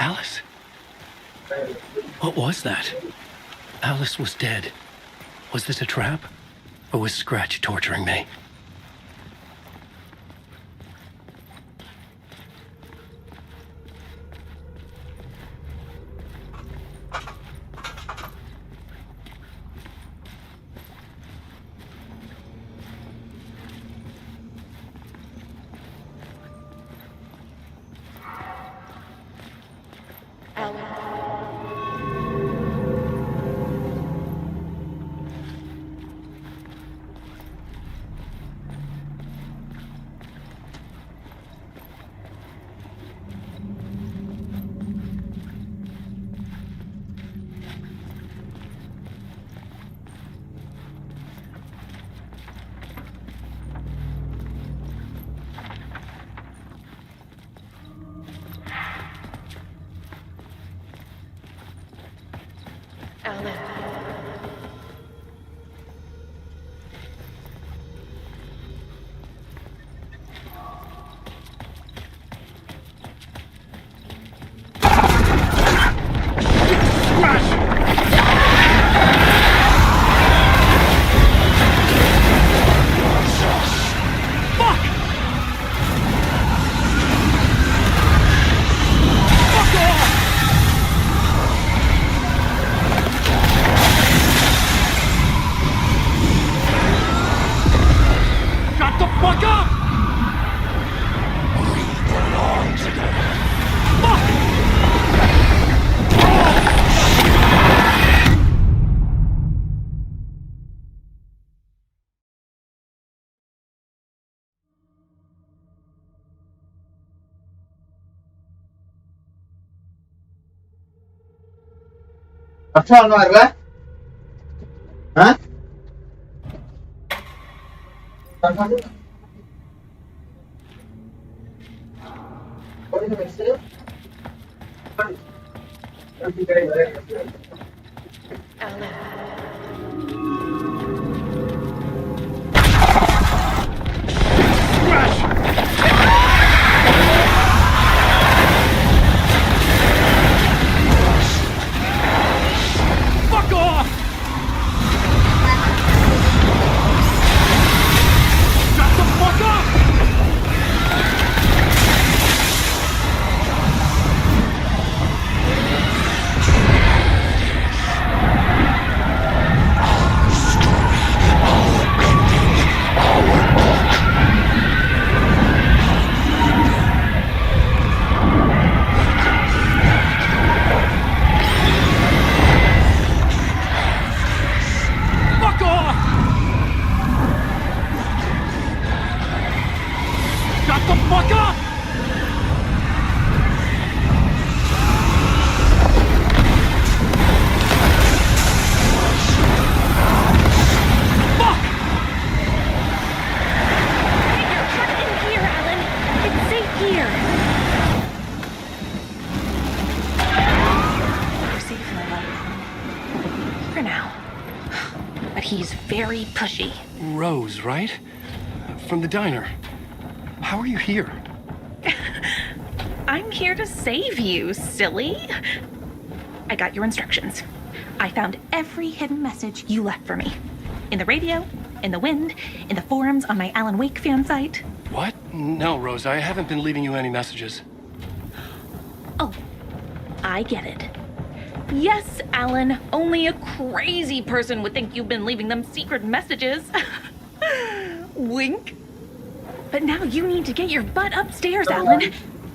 Alice? What was that? Alice was dead. Was this a trap? Or was Scratch torturing me? Apa Marla? Hah? for now. But he's very pushy. Rose, right? From the diner. How are you here? I'm here to save you, silly. I got your instructions. I found every hidden message you left for me. In the radio, in the wind, in the forums on my Alan Wake fan site. What? No, Rose, I haven't been leaving you any messages. Oh, I get it. Yes, Alan, only a crazy person would think you've been leaving them secret messages. Wink. But now you need to get your butt upstairs, Alan.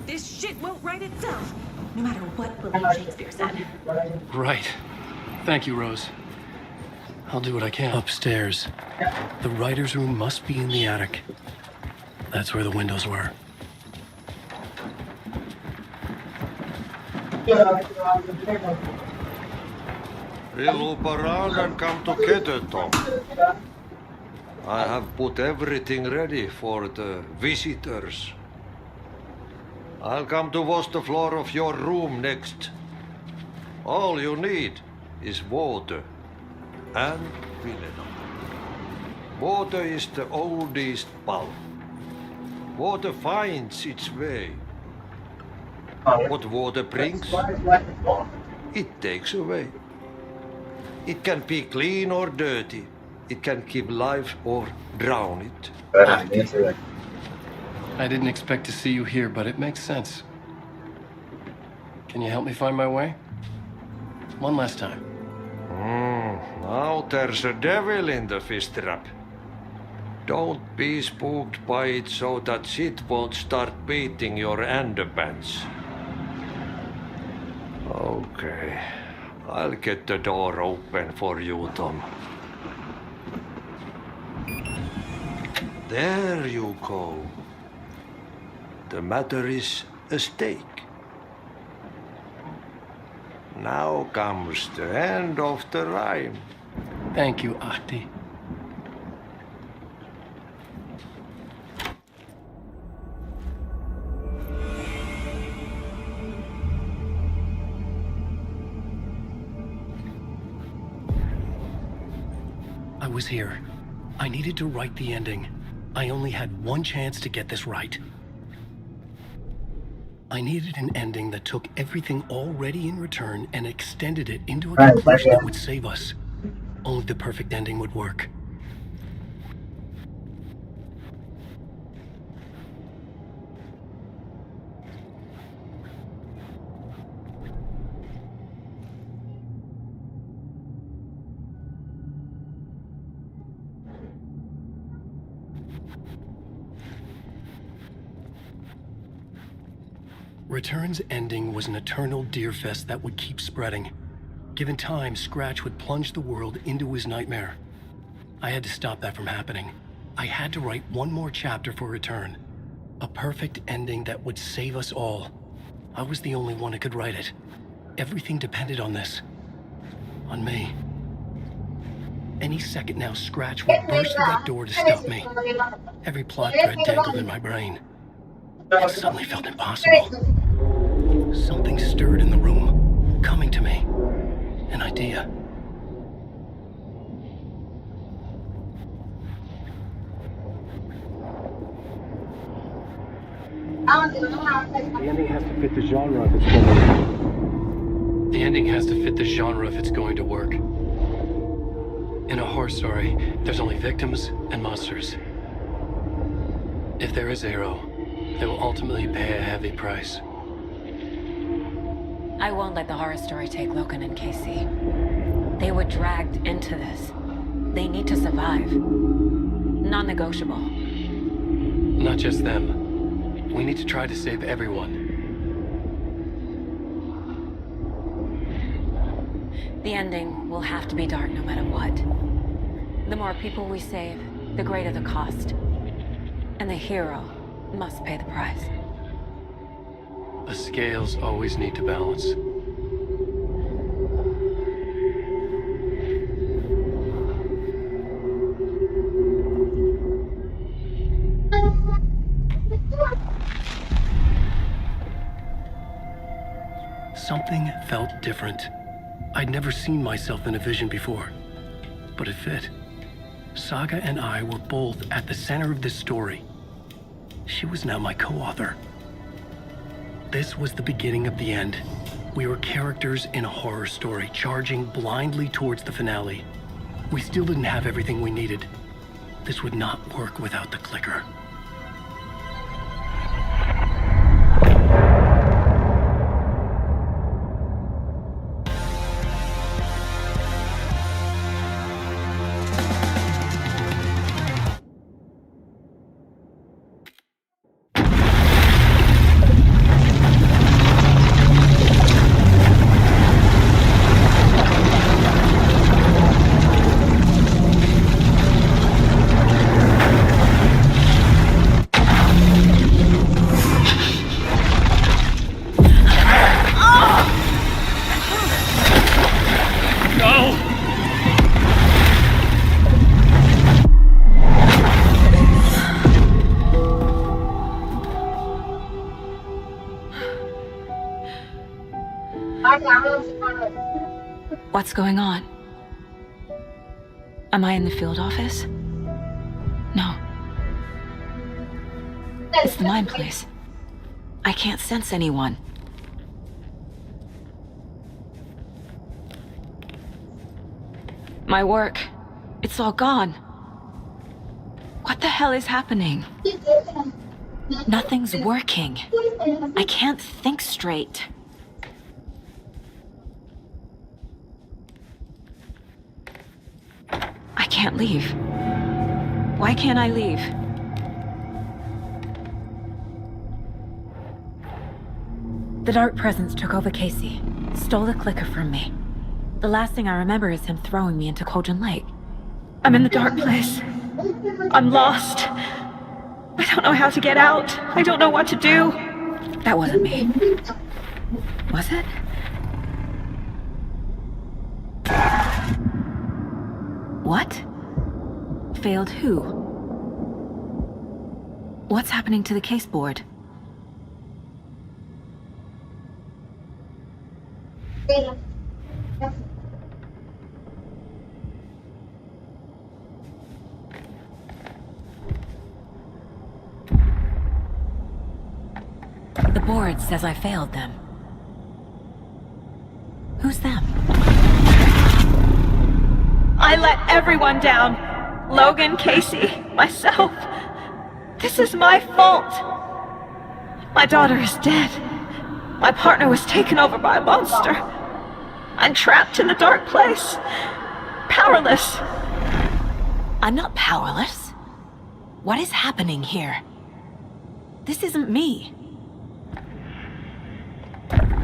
This shit won't right itself, no matter what William Shakespeare said. Right. Thank you, Rose. I'll do what I can. Upstairs. The writer's room must be in the attic. That's where the windows were. We'll loop around and come together, Tom. I have put everything ready for the visitors. I'll come to wash the floor of your room next. All you need is water and vinegar. Water is the oldest bulb. Water finds its way. What water brings, it takes away. It can be clean or dirty. It can give life or drown it. I didn't expect to see you here, but it makes sense. Can you help me find my way? One last time. Now there's a devil in the fish trap. Don't be spooked by it so that shit won't start beating your underpants. Okay, I'll get the door open for you, Tom. There you go. The matter is a stake. Now comes the end of the rhyme. Thank you, Ahti. I was here. I needed to write the ending. I only had one chance to get this right. I needed an ending that took everything already in return and extended it into a conclusion that would save us. Only the perfect ending would work. Return's ending was an eternal deerfest that would keep spreading. Given time, Scratch would plunge the world into his nightmare. I had to stop that from happening. I had to write one more chapter for Return. A perfect ending that would save us all. I was the only one who could write it. Everything depended on this. On me. Any second now, Scratch would burst through that door to stop me. Every plot thread tangled in my brain. It suddenly felt impossible. Something stirred in the room, coming to me. An idea. The ending has to fit the genre if it's going to work. The ending has to fit the genre if it's going to work. In a horror story, there's only victims and monsters. If there is Arrow, they will ultimately pay a heavy price. I won't let the horror story take Logan and Casey. They were dragged into this. They need to survive. Non-negotiable. Not just them. We need to try to save everyone. The ending will have to be dark no matter what. The more people we save, the greater the cost. And the hero must pay the price. The scales always need to balance. Something felt different. I'd never seen myself in a vision before, but it fit. Saga and I were both at the center of this story. She was now my co-author. This was the beginning of the end. We were characters in a horror story, charging blindly towards the finale. We still didn't have everything we needed. This would not work without the clicker. What's going on? Am I in the field office? No. It's the mine place. I can't sense anyone. My work, it's all gone. What the hell is happening? Nothing's working. I can't think straight. I can't leave. Why can't I leave? The Dark Presence took over Casey, stole the clicker from me. The last thing I remember is him throwing me into Cauldron Lake. I'm in the dark place. I'm lost. I don't know how to get out. I don't know what to do. That wasn't me. Was it? What? Failed who? What's happening to the case board? The board says I failed them. Who's them? I let everyone down. Logan, Casey, myself. This is my fault. My daughter is dead. My partner was taken over by a monster. I'm trapped in the dark place. Powerless. I'm not powerless. What is happening here? This isn't me.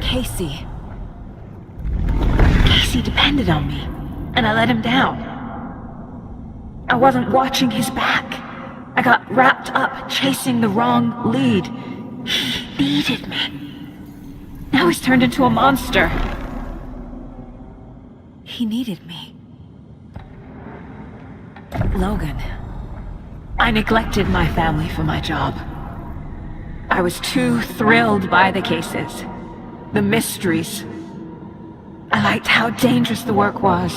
Casey. Casey depended on me, and I let him down. I wasn't watching his back. I got wrapped up chasing the wrong lead. He needed me. Now he's turned into a monster. He needed me. Logan. I neglected my family for my job. I was too thrilled by the cases, the mysteries. I liked how dangerous the work was.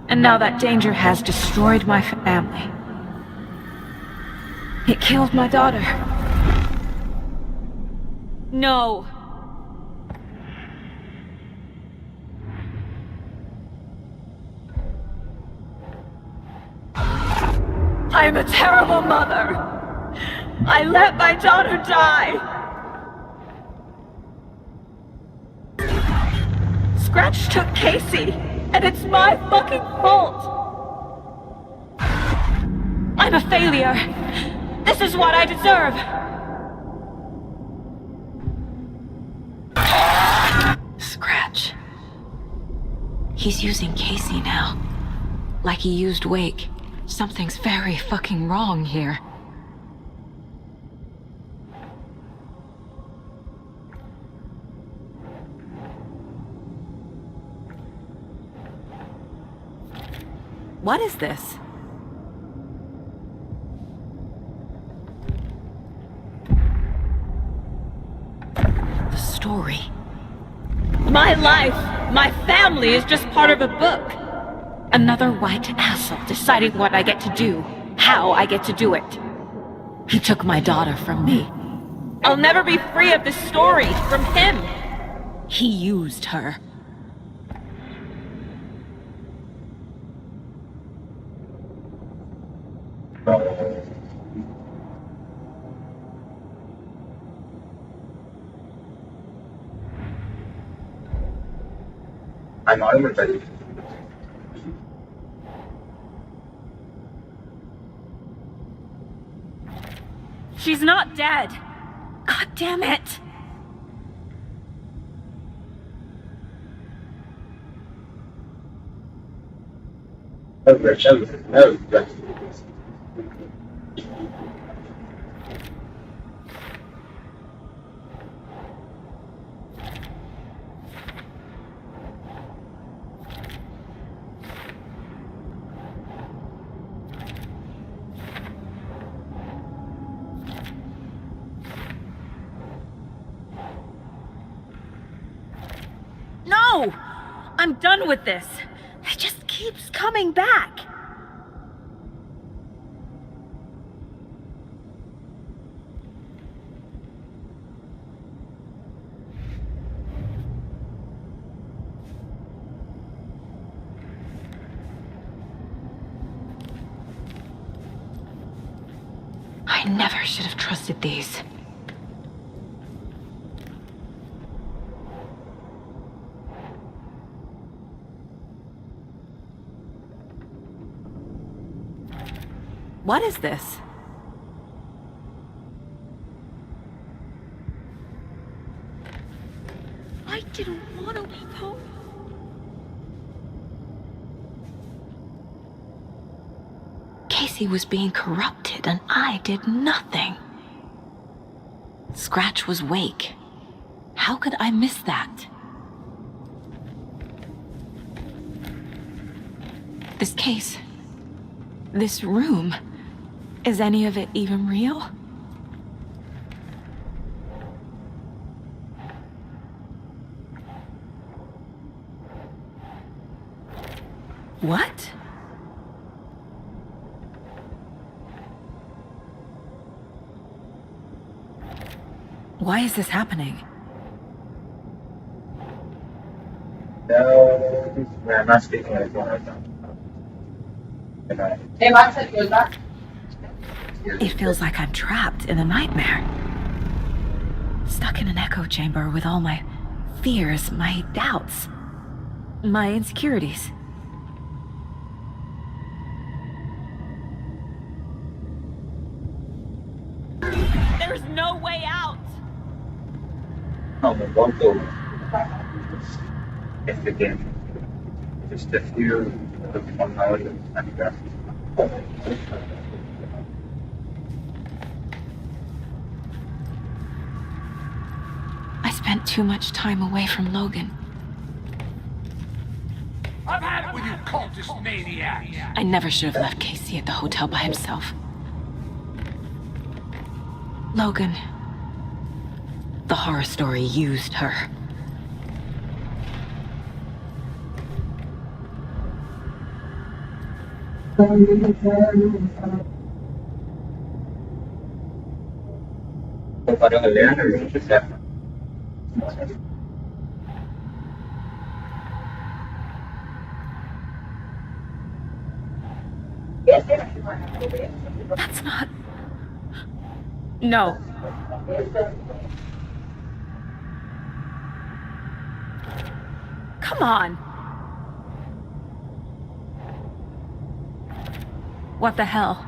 And now that danger has destroyed my family. It killed my daughter. No. I'm a terrible mother. I let my daughter die. Scratch took Casey, and it's my fucking fault. I'm a failure. This is what I deserve. Scratch. He's using Casey now. Like he used Wake. Something's very fucking wrong here. What is this? The story. My life! My family is just part of a book. Another white asshole deciding what I get to do, how I get to do it. He took my daughter from me. I'll never be free of this story from him. He used her. I'm not even ready. She's not dead. God damn it. No! I'm done with this. It just keeps coming back. I never should have trusted these. What is this? I didn't want to leave home. Casey was being corrupted and I did nothing. Scratch was Wake. How could I miss that? This case, this room, is any of it even real? What? Why is this happening? No, I'm not speaking on the phone right now. It feels like I'm trapped in a nightmare. Stuck in an echo chamber with all my fears, my doubts, my insecurities. There's no way out! No, but one goal. If the game. Just a few of 1 hour and that. I spent too much time away from Logan. I've had it with you cultist maniacs! I never should have left Casey at the hotel by himself. Logan. The horror story used her. Parang learn or just that. That's not... No. Come on. What the hell?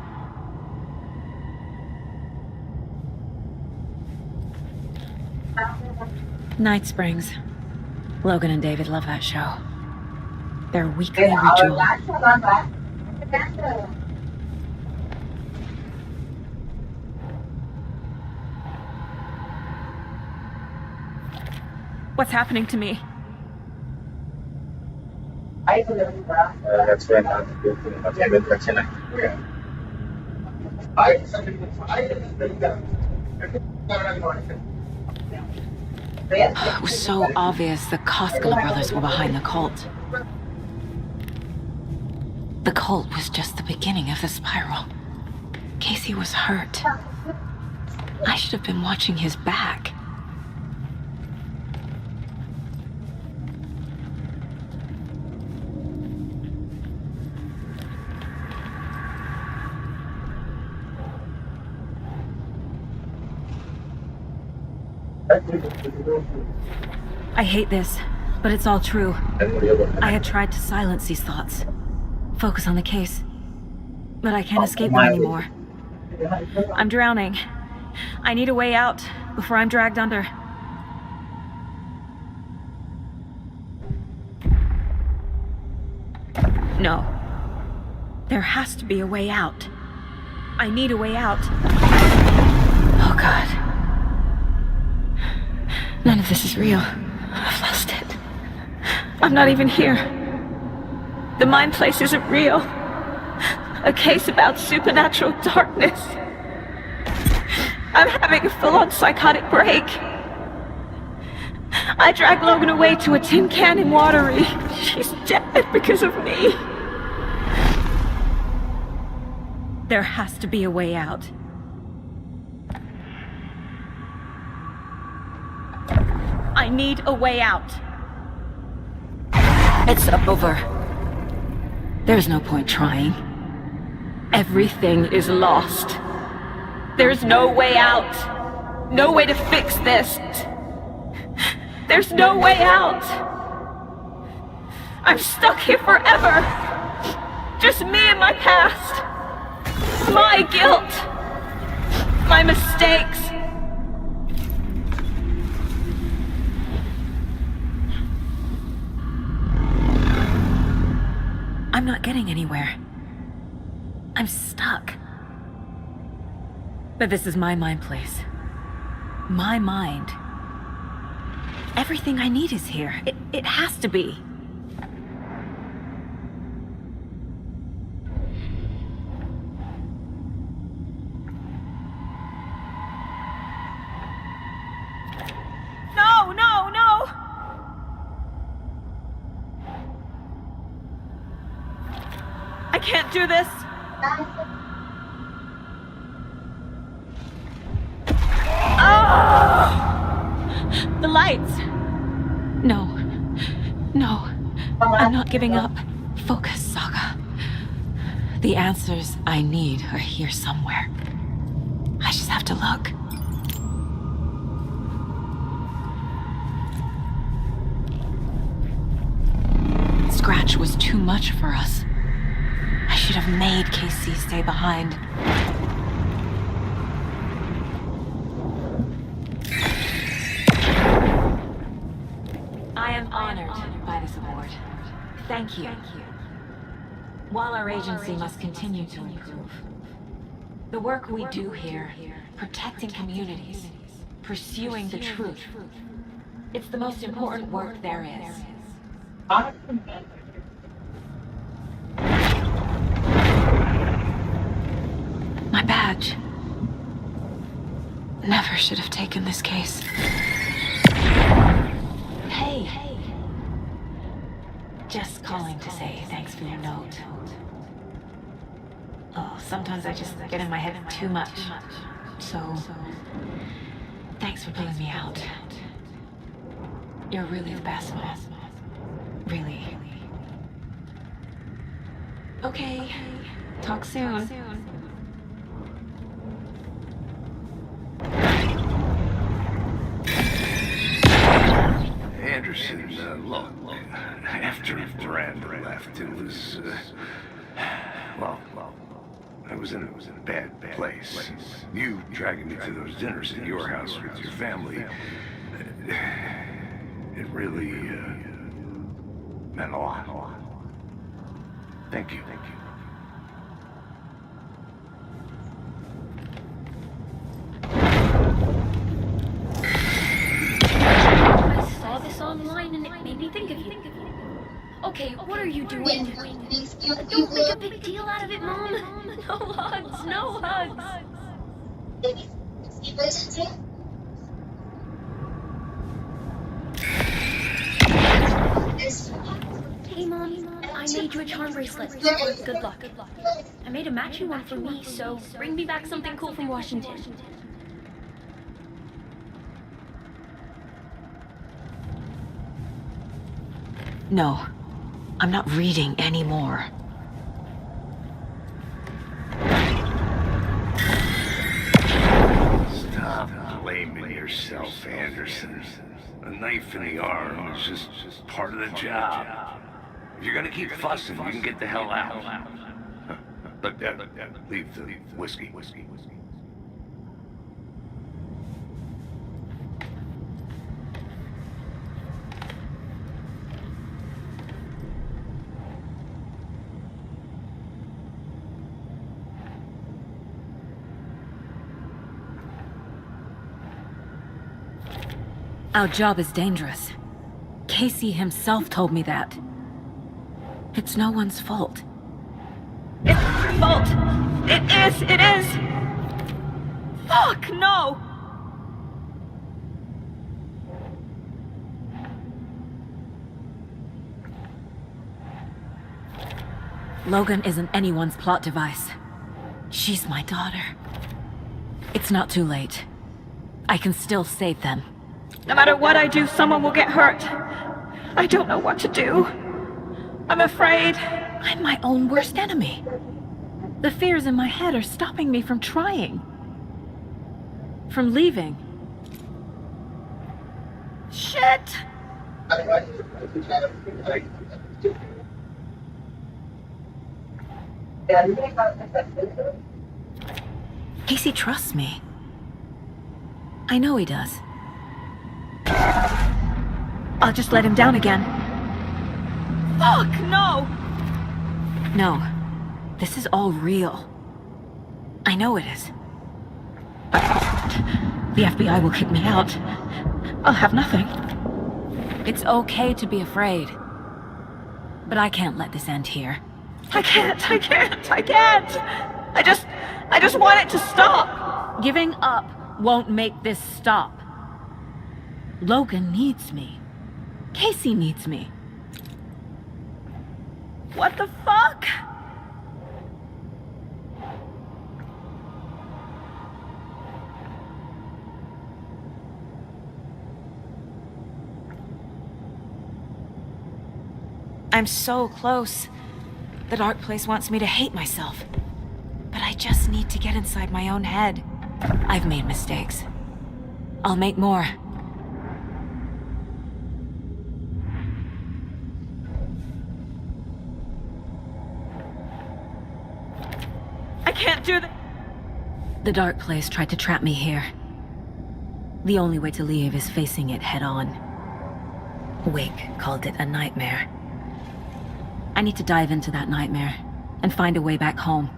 Night Springs. Logan and David love that show. Their weekly ritual. What's happening to me? That's when I'm looking at the question. It was so obvious the Koskela brothers were behind the cult. The cult was just the beginning of the spiral. Casey was hurt. I should have been watching his back. I hate this, but it's all true. I had tried to silence these thoughts, focus on the case, but I can't escape them anymore. I'm drowning. I need a way out before I'm dragged under. No. There has to be a way out. I need a way out. Oh, God. None of this is real. I've lost it. I'm not even here. The mind place isn't real. A case about supernatural darkness. I'm having a full-on psychotic break. I dragged Logan away to a tin can in Watery. She's dead because of me. There has to be a way out. I need a way out. It's over. There's no point trying. Everything is lost. There's no way out. No way to fix this. There's no way out. I'm stuck here forever. Just me and my past. My guilt. My mistakes. I'm not getting anywhere. I'm stuck. But this is my mind place. My mind. Everything I need is here. It has to be. No, no, no! I can't do this. Oh! The lights. No. No. I'm not giving up. Focus, Saga. The answers I need are here somewhere. I just have to look. Scratch was too much for us. I should have made KC stay behind. I am honored by this award. Thank you. While our agency must continue to improve, the work we do here, protecting communities, pursuing the truth, it's the most important work there is. My badge. Never should have taken this case. Hey. Just calling to say thanks for your note. Oh, sometimes I just get in my head too much. So, thanks for pulling me out. You're really the best, Mom. Really. Okay. Talk soon. Anderson, look, after Miranda left, it was, well, I was in a bad place. You dragging me to those dinners at your house with your family, it really, meant a lot. Thank you. I saw this online and it made me think of you. Okay, what are you doing? Don't make a big deal out of it, Mom. No hugs, no hugs. Hey, Mom, I made you a charm bracelet. Good luck. I made a matching one for me, so bring me back something cool from Washington. No, I'm not reading anymore. Stop blaming yourself, Anderson. A knife in the arm is just part of the job. If you're gonna keep fussing, you can get the hell out. But leave the whiskey. Our job is dangerous. Casey himself told me that. It's no one's fault. It's your fault! It is! Fuck, no! Logan isn't anyone's plot device. She's my daughter. It's not too late. I can still save them. No matter what I do, someone will get hurt. I don't know what to do. I'm afraid. I'm my own worst enemy. The fears in my head are stopping me from trying. From leaving. Shit! Casey trusts me. I know he does. I'll just let him down again. Fuck, no! No. This is all real. I know it is. But the FBI will kick me out. I'll have nothing. It's okay to be afraid. But I can't let this end here. I can't. I just want it to stop. Giving up won't make this stop. Logan needs me. Casey needs me. What the fuck? I'm so close. The dark place wants me to hate myself. But I just need to get inside my own head. I've made mistakes. I'll make more. I can't do that. The dark place tried to trap me here. The only way to leave is facing it head on. Wake called it a nightmare. I need to dive into that nightmare and find a way back home.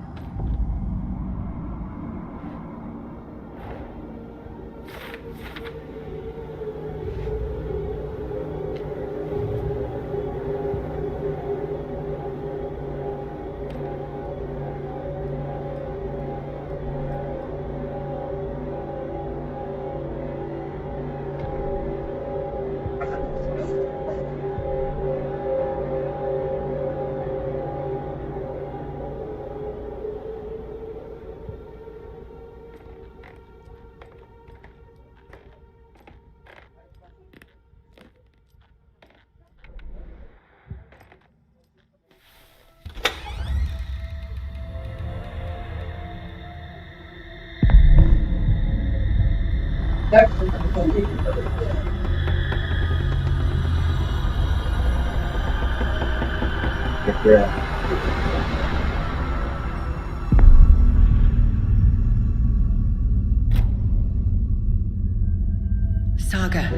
Saga,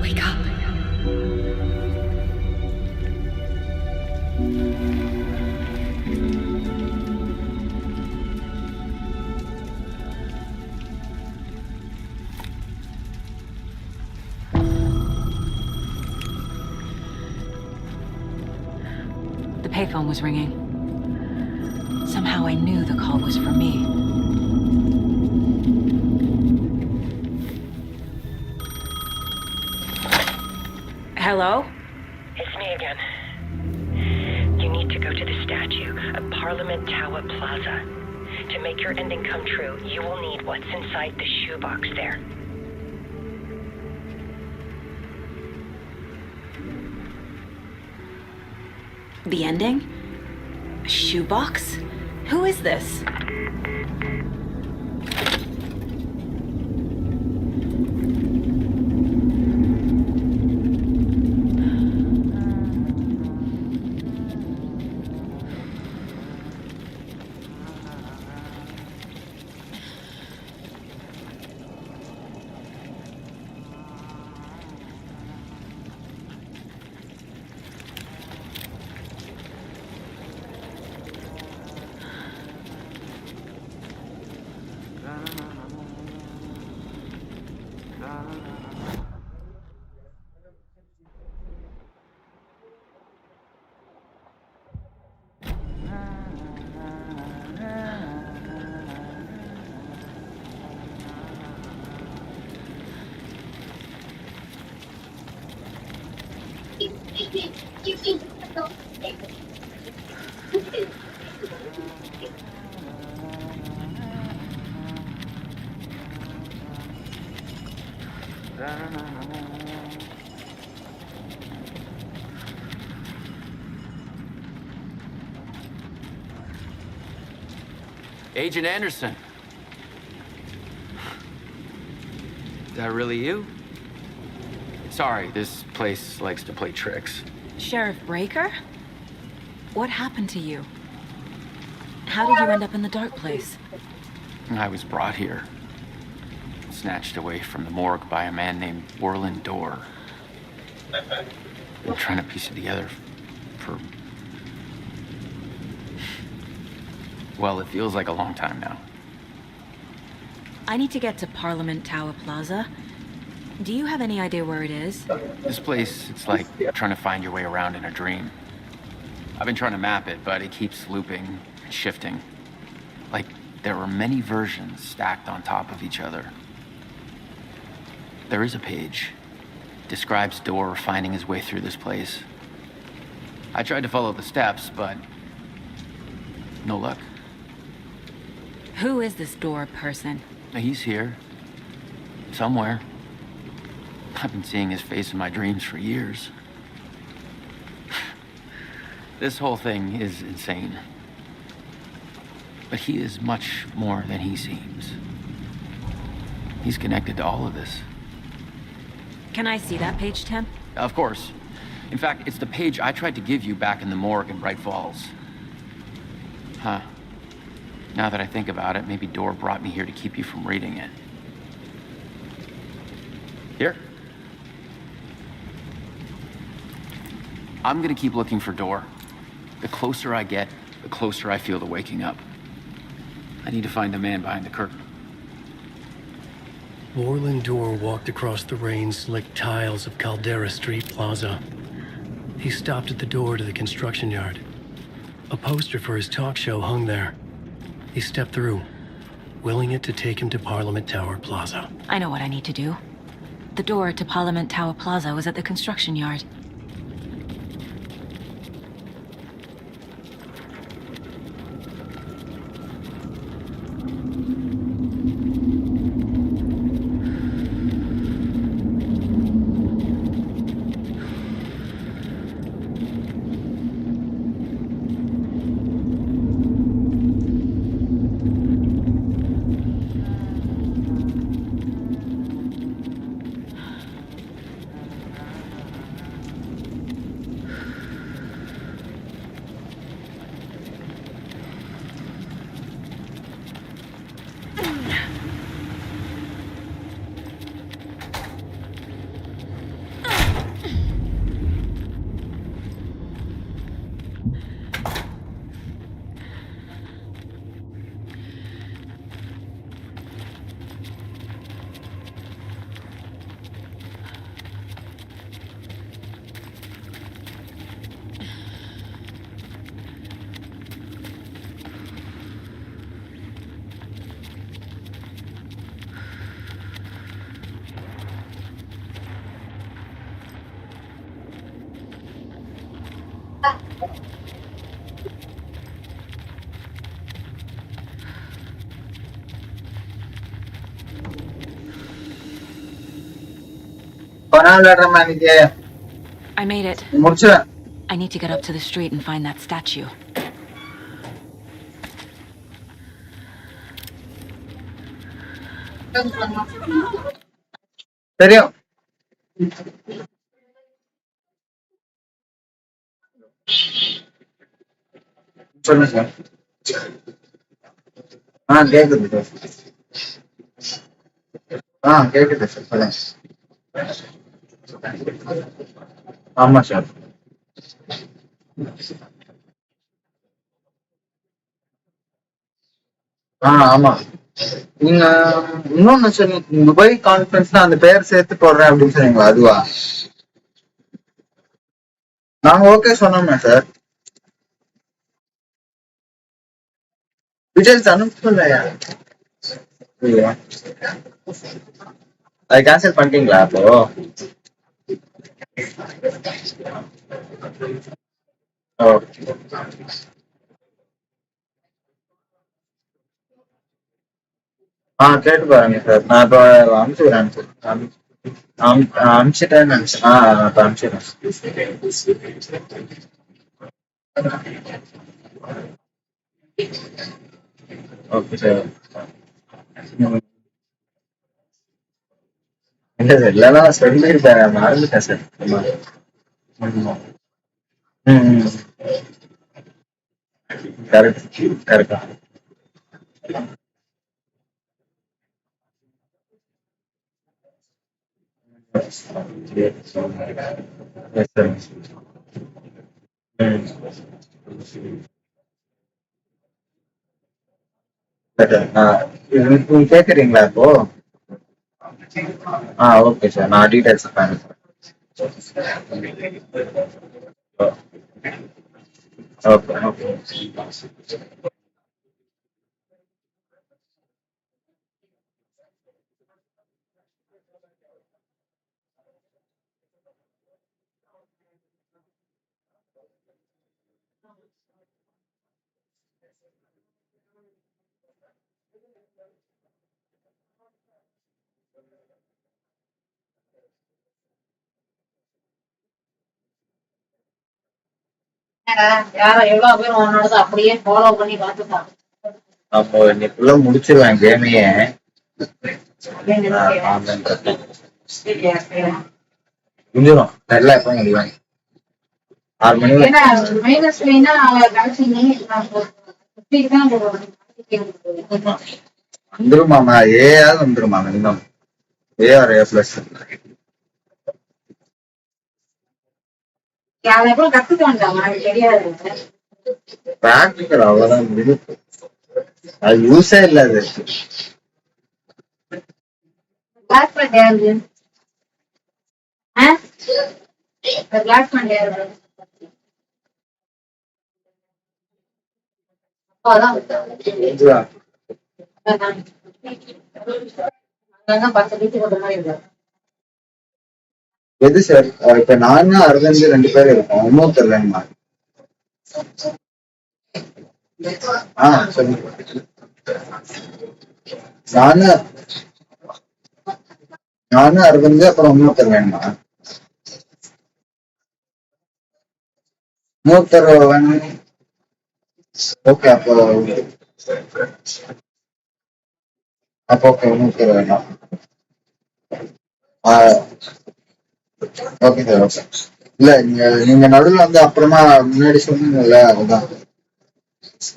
wake up. The payphone was ringing. Somehow I knew the call was for me. Hello? It's Parliament Tower Plaza. To make your ending come true, you will need what's inside the shoebox there. The ending? A shoebox? Who is this? Agent Anderson. Is that really you? Sorry, this place likes to play tricks. Sheriff Breaker? What happened to you? How did you end up in the dark place? I was brought here. Snatched away from the morgue by a man named Warland Dorr. Been trying to piece it together for... well, it feels like a long time now. I need to get to Parliament Tower Plaza. Do you have any idea where it is? This place, it's like trying to find your way around in a dream. I've been trying to map it, but it keeps looping and shifting. Like there are many versions stacked on top of each other. There is a page. Describes Dorr finding his way through this place. I tried to follow the steps, but no luck. Who is this Dorr person? He's here. Somewhere. I've been seeing his face in my dreams for years. This whole thing is insane. But he is much more than he seems. He's connected to all of this. Can I see that page, Tim? Of course. In fact, it's the page I tried to give you back in the morgue in Bright Falls. Huh. Now that I think about it, maybe Dorr brought me here to keep you from reading it. Here. I'm gonna keep looking for Dorr. The closer I get, the closer I feel to waking up. I need to find the man behind the curtain. Warland Dorr walked across the rain-slicked tiles of Caldera Street Plaza. He stopped at the door to the construction yard. A poster for his talk show hung there. He stepped through, willing it to take him to Parliament Tower Plaza. I know what I need to do. The door to Parliament Tower Plaza was at the construction yard. I made it. முடிச்சிடேன். I need to get up to the street and find that statue. தெரியும். சொல்லுங்க sir. கேக்குது sir. கேக்குது sir. சொல்லுங்க. ஆமா sir. ஆமா. நீங்க இன்னொன்னு சொன்னீங்க, துபாய் கான்ஃபரன்ஸ்ல அந்த பேர் சேர்த்து போடுறேன் அப்படின்னு சொன்னீங்களா? அதுவா? நாங்க ஓகே சொன்னோமே சார். டீடைல்ஸ் அனுப்பலையா? அது கேன்சல் பண்ணிட்டீங்களா அப்போ? கேட்டு பாருங்க சார். நான் இப்போ அனுப்பிச்சுக்கிறேன். அனுப்பிச்சிட்டேன்னு நினைச்சேன். இப்போ அனுப்பிச்சிடுறேன். Okay sir. இல்ல சார், இல்லைன்னா சொல்லியிருப்பேன், மறந்துட்டேன் சார். கரெக்ட் கரெக்டா. நீங்க கேக்குறீங்களா இப்போ? ஓகே சார், நான் டீடைல்ஸ் அனுப்புறேன். Okay okay. அப்போ இன்னைக்குள்ள முடிச்சிருவேன் கேமையே. முடிஞ்சிடும் நல்லா. எப்போ முடியும்? 6 மணி வந்துருமாமா. ஏயாவது வந்துருமா மினிமம். ஏஆர் ஏ பிளஸ். பிராக்டிக்கல் அவ்வளவுதான் முடியும். அது யூஸே இல்ல. அது எது சார்? இப்ப நானு அரவிந்த் 2 பேரும் இருக்கோம். இன்னொருத்தர் வேணுமா? சொல்லுங்க. நானு அரவிந்த், அப்புறம் இன்னொருத்தர் வேணுமா? இன்னொருத்தர் வேணும். ஓகே. அப்போ ஓகே, இன்னொருத்தர் வேணும். Okay sir. ஓகே. இல்ல, நீங்க நடுவில் வந்து அப்புறமா முன்னாடி சொன்னீங்கல்ல, அதுதான்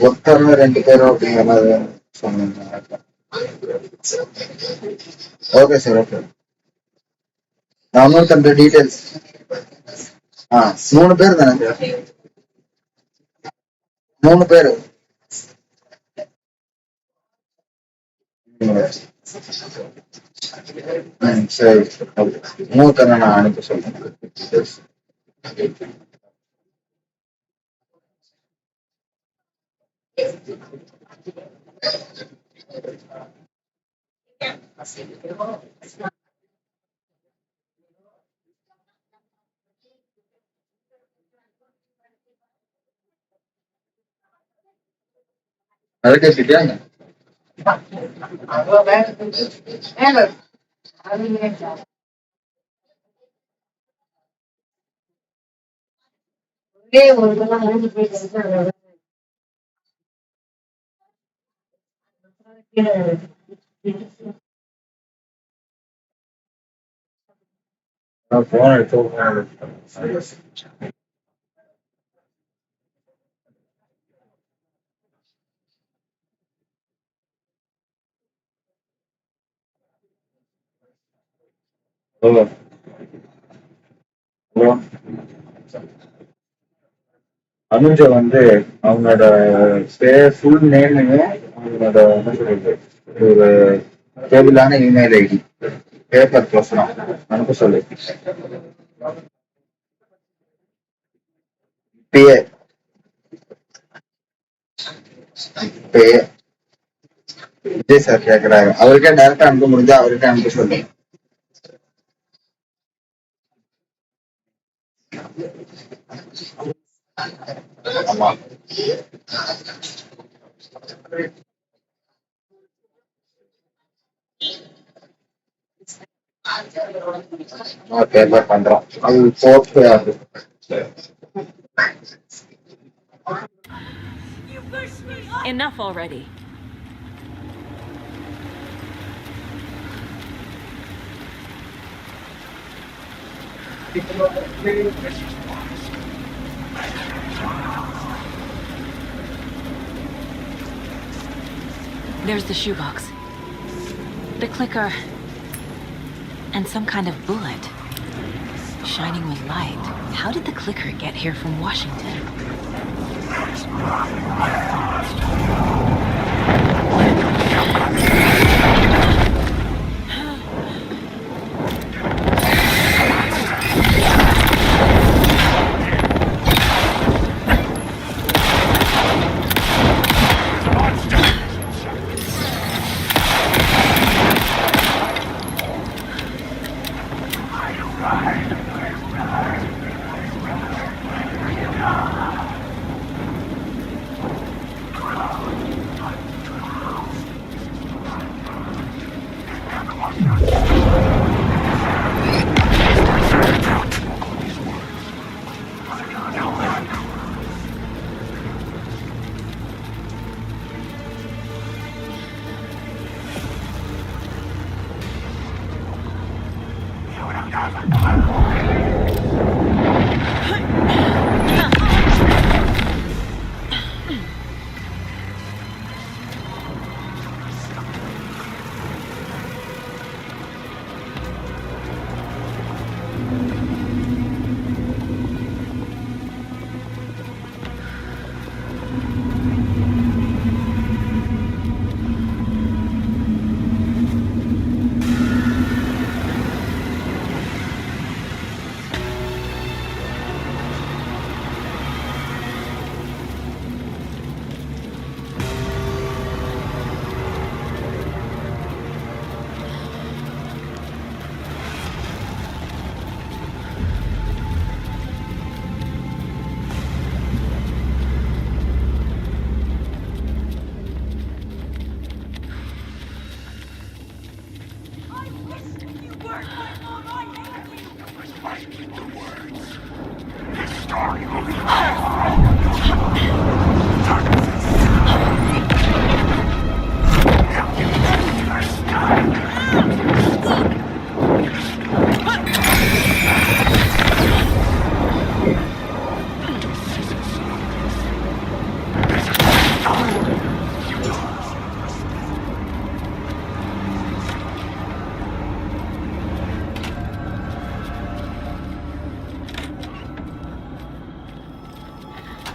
ஒருத்தர் 2 பேரும் அப்படிங்கிற மாதிரி சொன்னீங்க. Okay sir. ஓகே. நான் இன்னொருத்தர் டீடைல்ஸ் 3 பேர் தானே சார்? 3 பேரு. சரி. இன்னொருத்தர் நான் அனுப்ப சொல்றேன். அதுக்கு கேட்டியாங்க? நான் போன் எடுத்து ஹலோ ஹலோ அனுஜ வந்து அவங்களோட ஃபுல் நேமையும் அவங்களோட என்ன சொல்றது ஒரு தேவையில்லான இமெயில் ஐடி பேப்பர் பேசலாம் அனுப்ப சொல்லு இப்பயே இப்பயே விஜய் சார் கேட்கிறாரு அவருக்கே டைரக்டா அனுப்ப முடிஞ்சா அவருக்கே அனுப்ப சொல்லு ஆமா பேப்பர் பண்றோம் அது போட்டு அது Enough already. There's the shoebox. The clicker. And some kind of bullet. Shining with light. How did the clicker get here from Washington?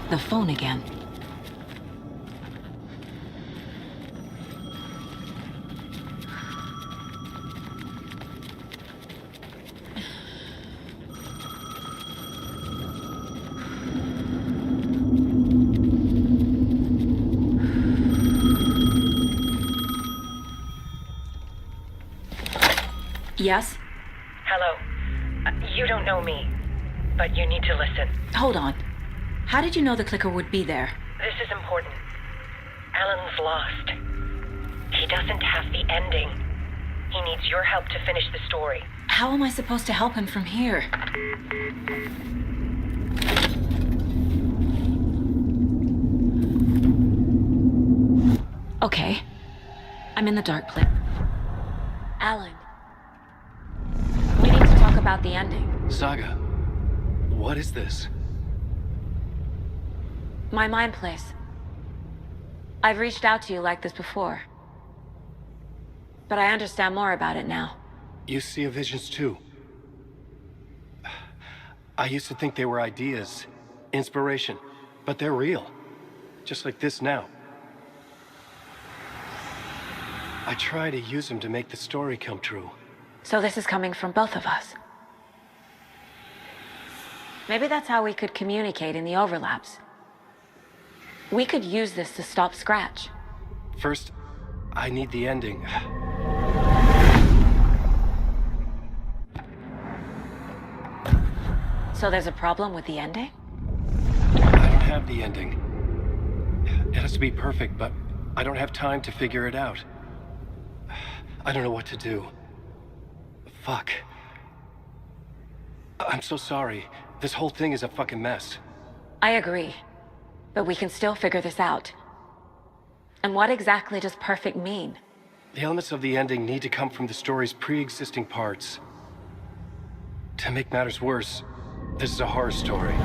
The phone again. Yes? Hello. You don't know me, but you need to listen. Hold on. How did you know the clicker would be there? This is important. Alan's lost. He doesn't have the ending. He needs your help to finish the story. How am I supposed to help him from here? Okay. I'm in the dark place. Alan. We need to talk about the ending. Saga, what is this? My mind place. I've reached out to you like this before. But I understand more about it now. You see visions too. I used to think they were ideas, inspiration, but they're real. Just like this now. I try to use them to make the story come true. So this is coming from both of us. Maybe that's how we could communicate in the overlaps. We could use this to stop Scratch. First, I need the ending. So there's a problem with the ending? I don't have the ending. It has to be perfect, but I don't have time to figure it out. I don't know what to do. Fuck. I'm so sorry. This whole thing is a fucking mess. I agree. But we can still figure this out. And what exactly does perfect mean? The elements of the ending need to come from the story's pre-existing parts. To make matters worse, this is a horror story.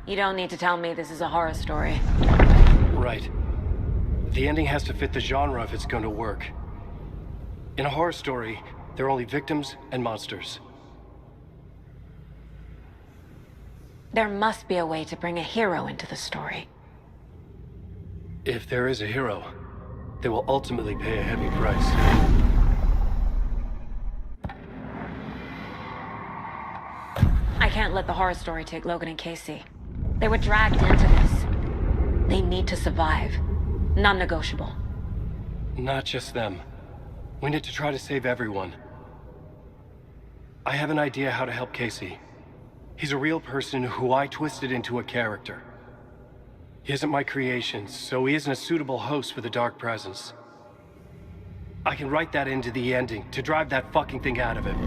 You don't need to tell me this is a horror story. Right. The ending has to fit the genre if it's going to work. In a horror story, there are only victims and monsters. There must be a way to bring a hero into the story. If there is a hero, they will ultimately pay a heavy price. I can't let the horror story take Logan and Casey. They were dragged into this. They need to survive. Non-negotiable. Not just them. We need to try to save everyone. I have an idea how to help Casey. He's a real person who I twisted into a character. He isn't my creation, so he isn't a suitable host for the Dark Presence. I can write that into the ending to drive that fucking thing out of him.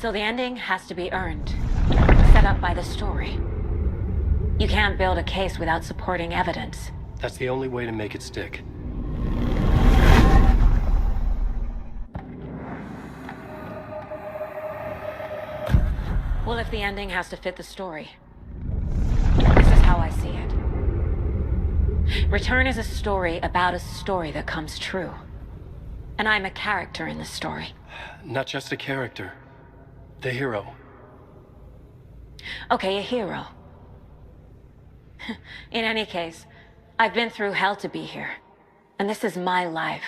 So the ending has to be earned. Set up by the story. You can't build a case without supporting evidence. That's the only way to make it stick. Well, if the ending has to fit the story, this is how I see it. Return is a story about a story that comes true. And I'm a character in the story. Not just a character. The hero. Okay, a hero. In any case, I've been through hell to be here. And this is my life.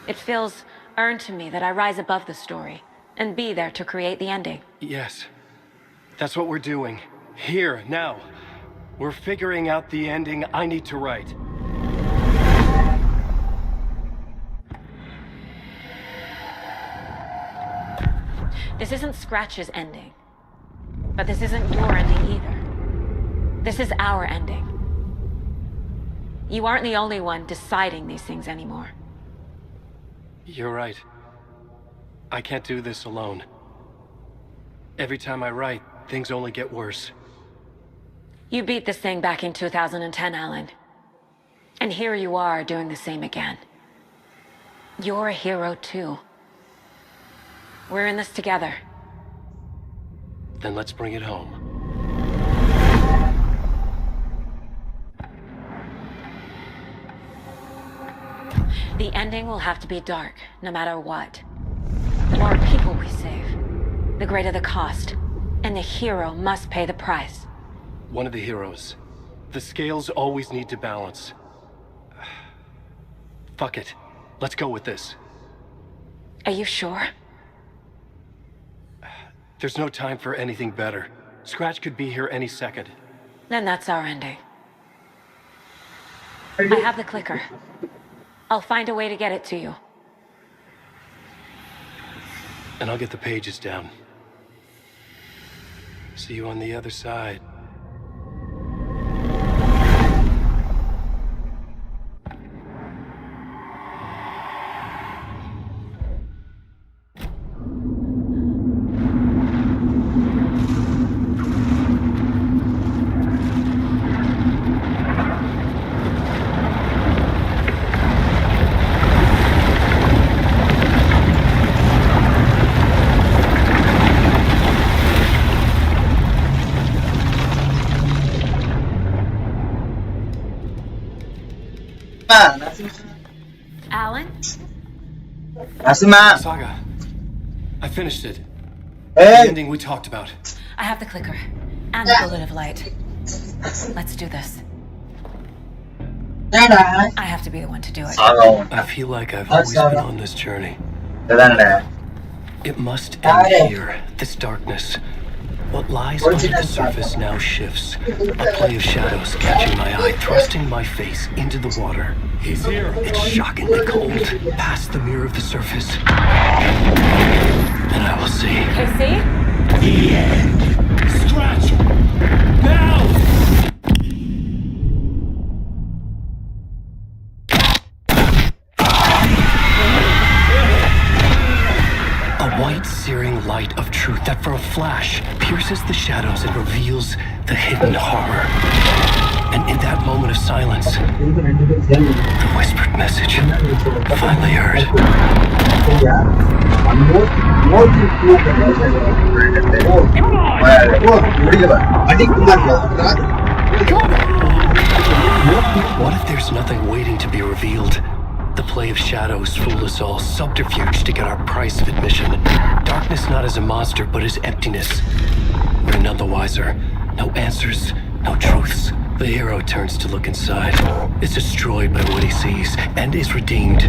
It feels earned to me that I rise above the story and be there to create the ending. Yes. That's what we're doing. Here, now. We're figuring out the ending I need to write. This isn't Scratch's ending. But this isn't your ending either. This is our ending. You aren't the only one deciding these things anymore. You're right. I can't do this alone. Every time I write, things only get worse. You beat this thing back in 2010, Alan. And here you are doing the same again. You're a hero too. We're in this together. Then let's bring it home. The ending will have to be dark, no matter what. The more people we save, the greater the cost. And the hero must pay the price. One of the heroes. The scales always need to balance. Fuck it. Let's go with this. Are you sure? There's no time for anything better. Scratch could be here any second. Then that's our ending. I have the clicker. I'll find a way to get it to you. And I'll get the pages down. See you on the other side. Alan? Asma. Saga, I finished it. Hey. The ending we talked about. I have the clicker. And the bullet of light. Let's do this. I have to be the one to do it. I feel like I've always been on this journey. It must end here, this darkness. What lies under the surface now shifts. A play of shadows catching my eye, thrusting my face into the water. He's here. It's shockingly cold, past the mirror of the surface. And I will see. KC? The end. Scratch! Now! A white, searing light of truth that for a flash pierces the shadows and reveals the hidden horror. And in that moment of silence, the whispered message finally heard. What if there's nothing waiting to be revealed? The play of shadows fooled us all, subterfuge to get our price of admission. Darkness not as a monster, but as emptiness. We're none the wiser. No answers, no truths. The hero turns to look inside, is destroyed by what he sees, and is redeemed.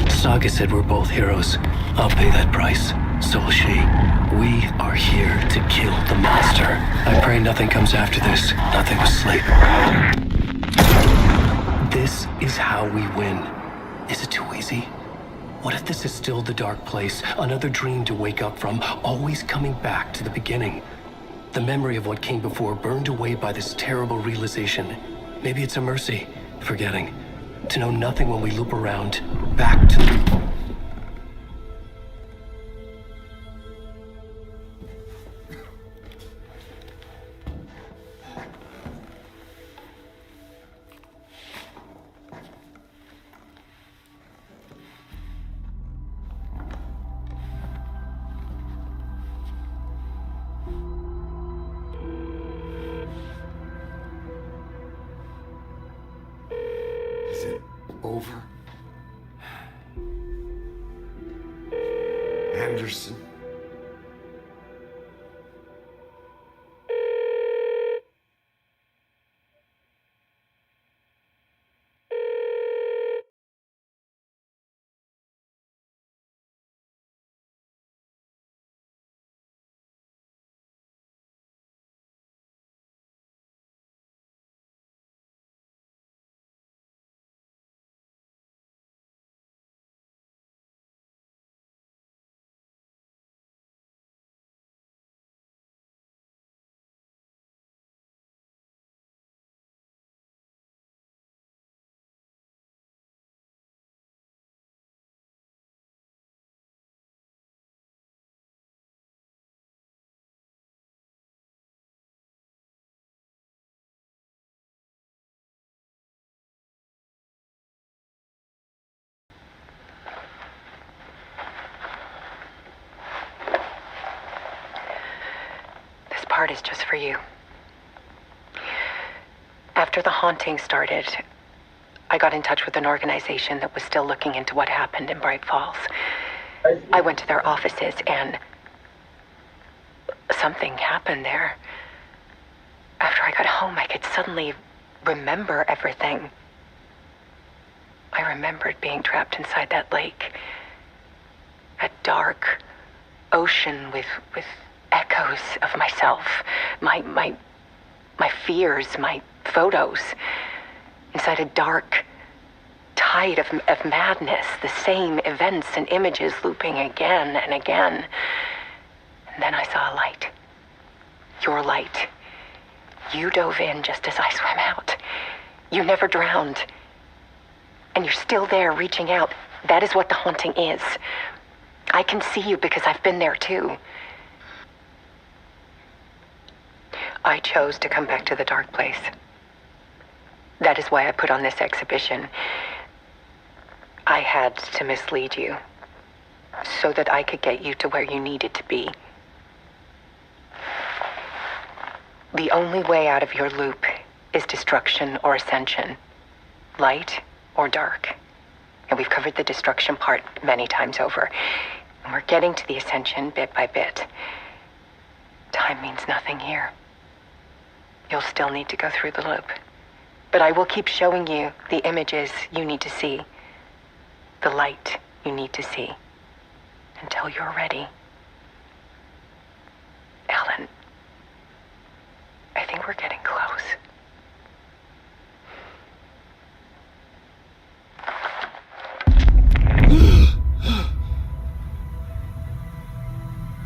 Saga said we're both heroes. I'll pay that price. So will she. We are here to kill the monster. I pray nothing comes after this. Nothing but sleep. This is how we win. Is it too easy? What if this is still the dark place, another dream to wake up from, always coming back to the beginning? The memory of what came before burned away by this terrible realization. Maybe it's a mercy, forgetting. To know nothing when we loop around, back to the... Is it over? Anderson? This part is just for you. After the haunting started, I got in touch with an organization that was still looking into what happened in Bright Falls. I went to their offices and something happened there. After I got home, I could suddenly remember everything. I remembered being trapped inside that lake. A dark ocean with echoes of myself, my fears, my photos, inside a dark tide of madness, the same events and images looping again and again. And then I saw a light. Your light. You dove in just as I swam out. You never drowned. And you're still there reaching out. That is what the haunting is. I can see you because I've been there too. I chose to come back to the dark place. That is why I put on this exhibition. I had to mislead you so that I could get you to where you needed to be. The only way out of your loop is destruction or ascension, light or dark. And we've covered the destruction part many times over. And we're getting to the ascension bit by bit. Time means nothing here. You'll still need to go through the loop. But I will keep showing you the images you need to see. The light you need to see. Until you're ready. Alan, I think we're getting close.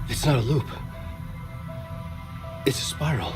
It's not a loop. It's a spiral.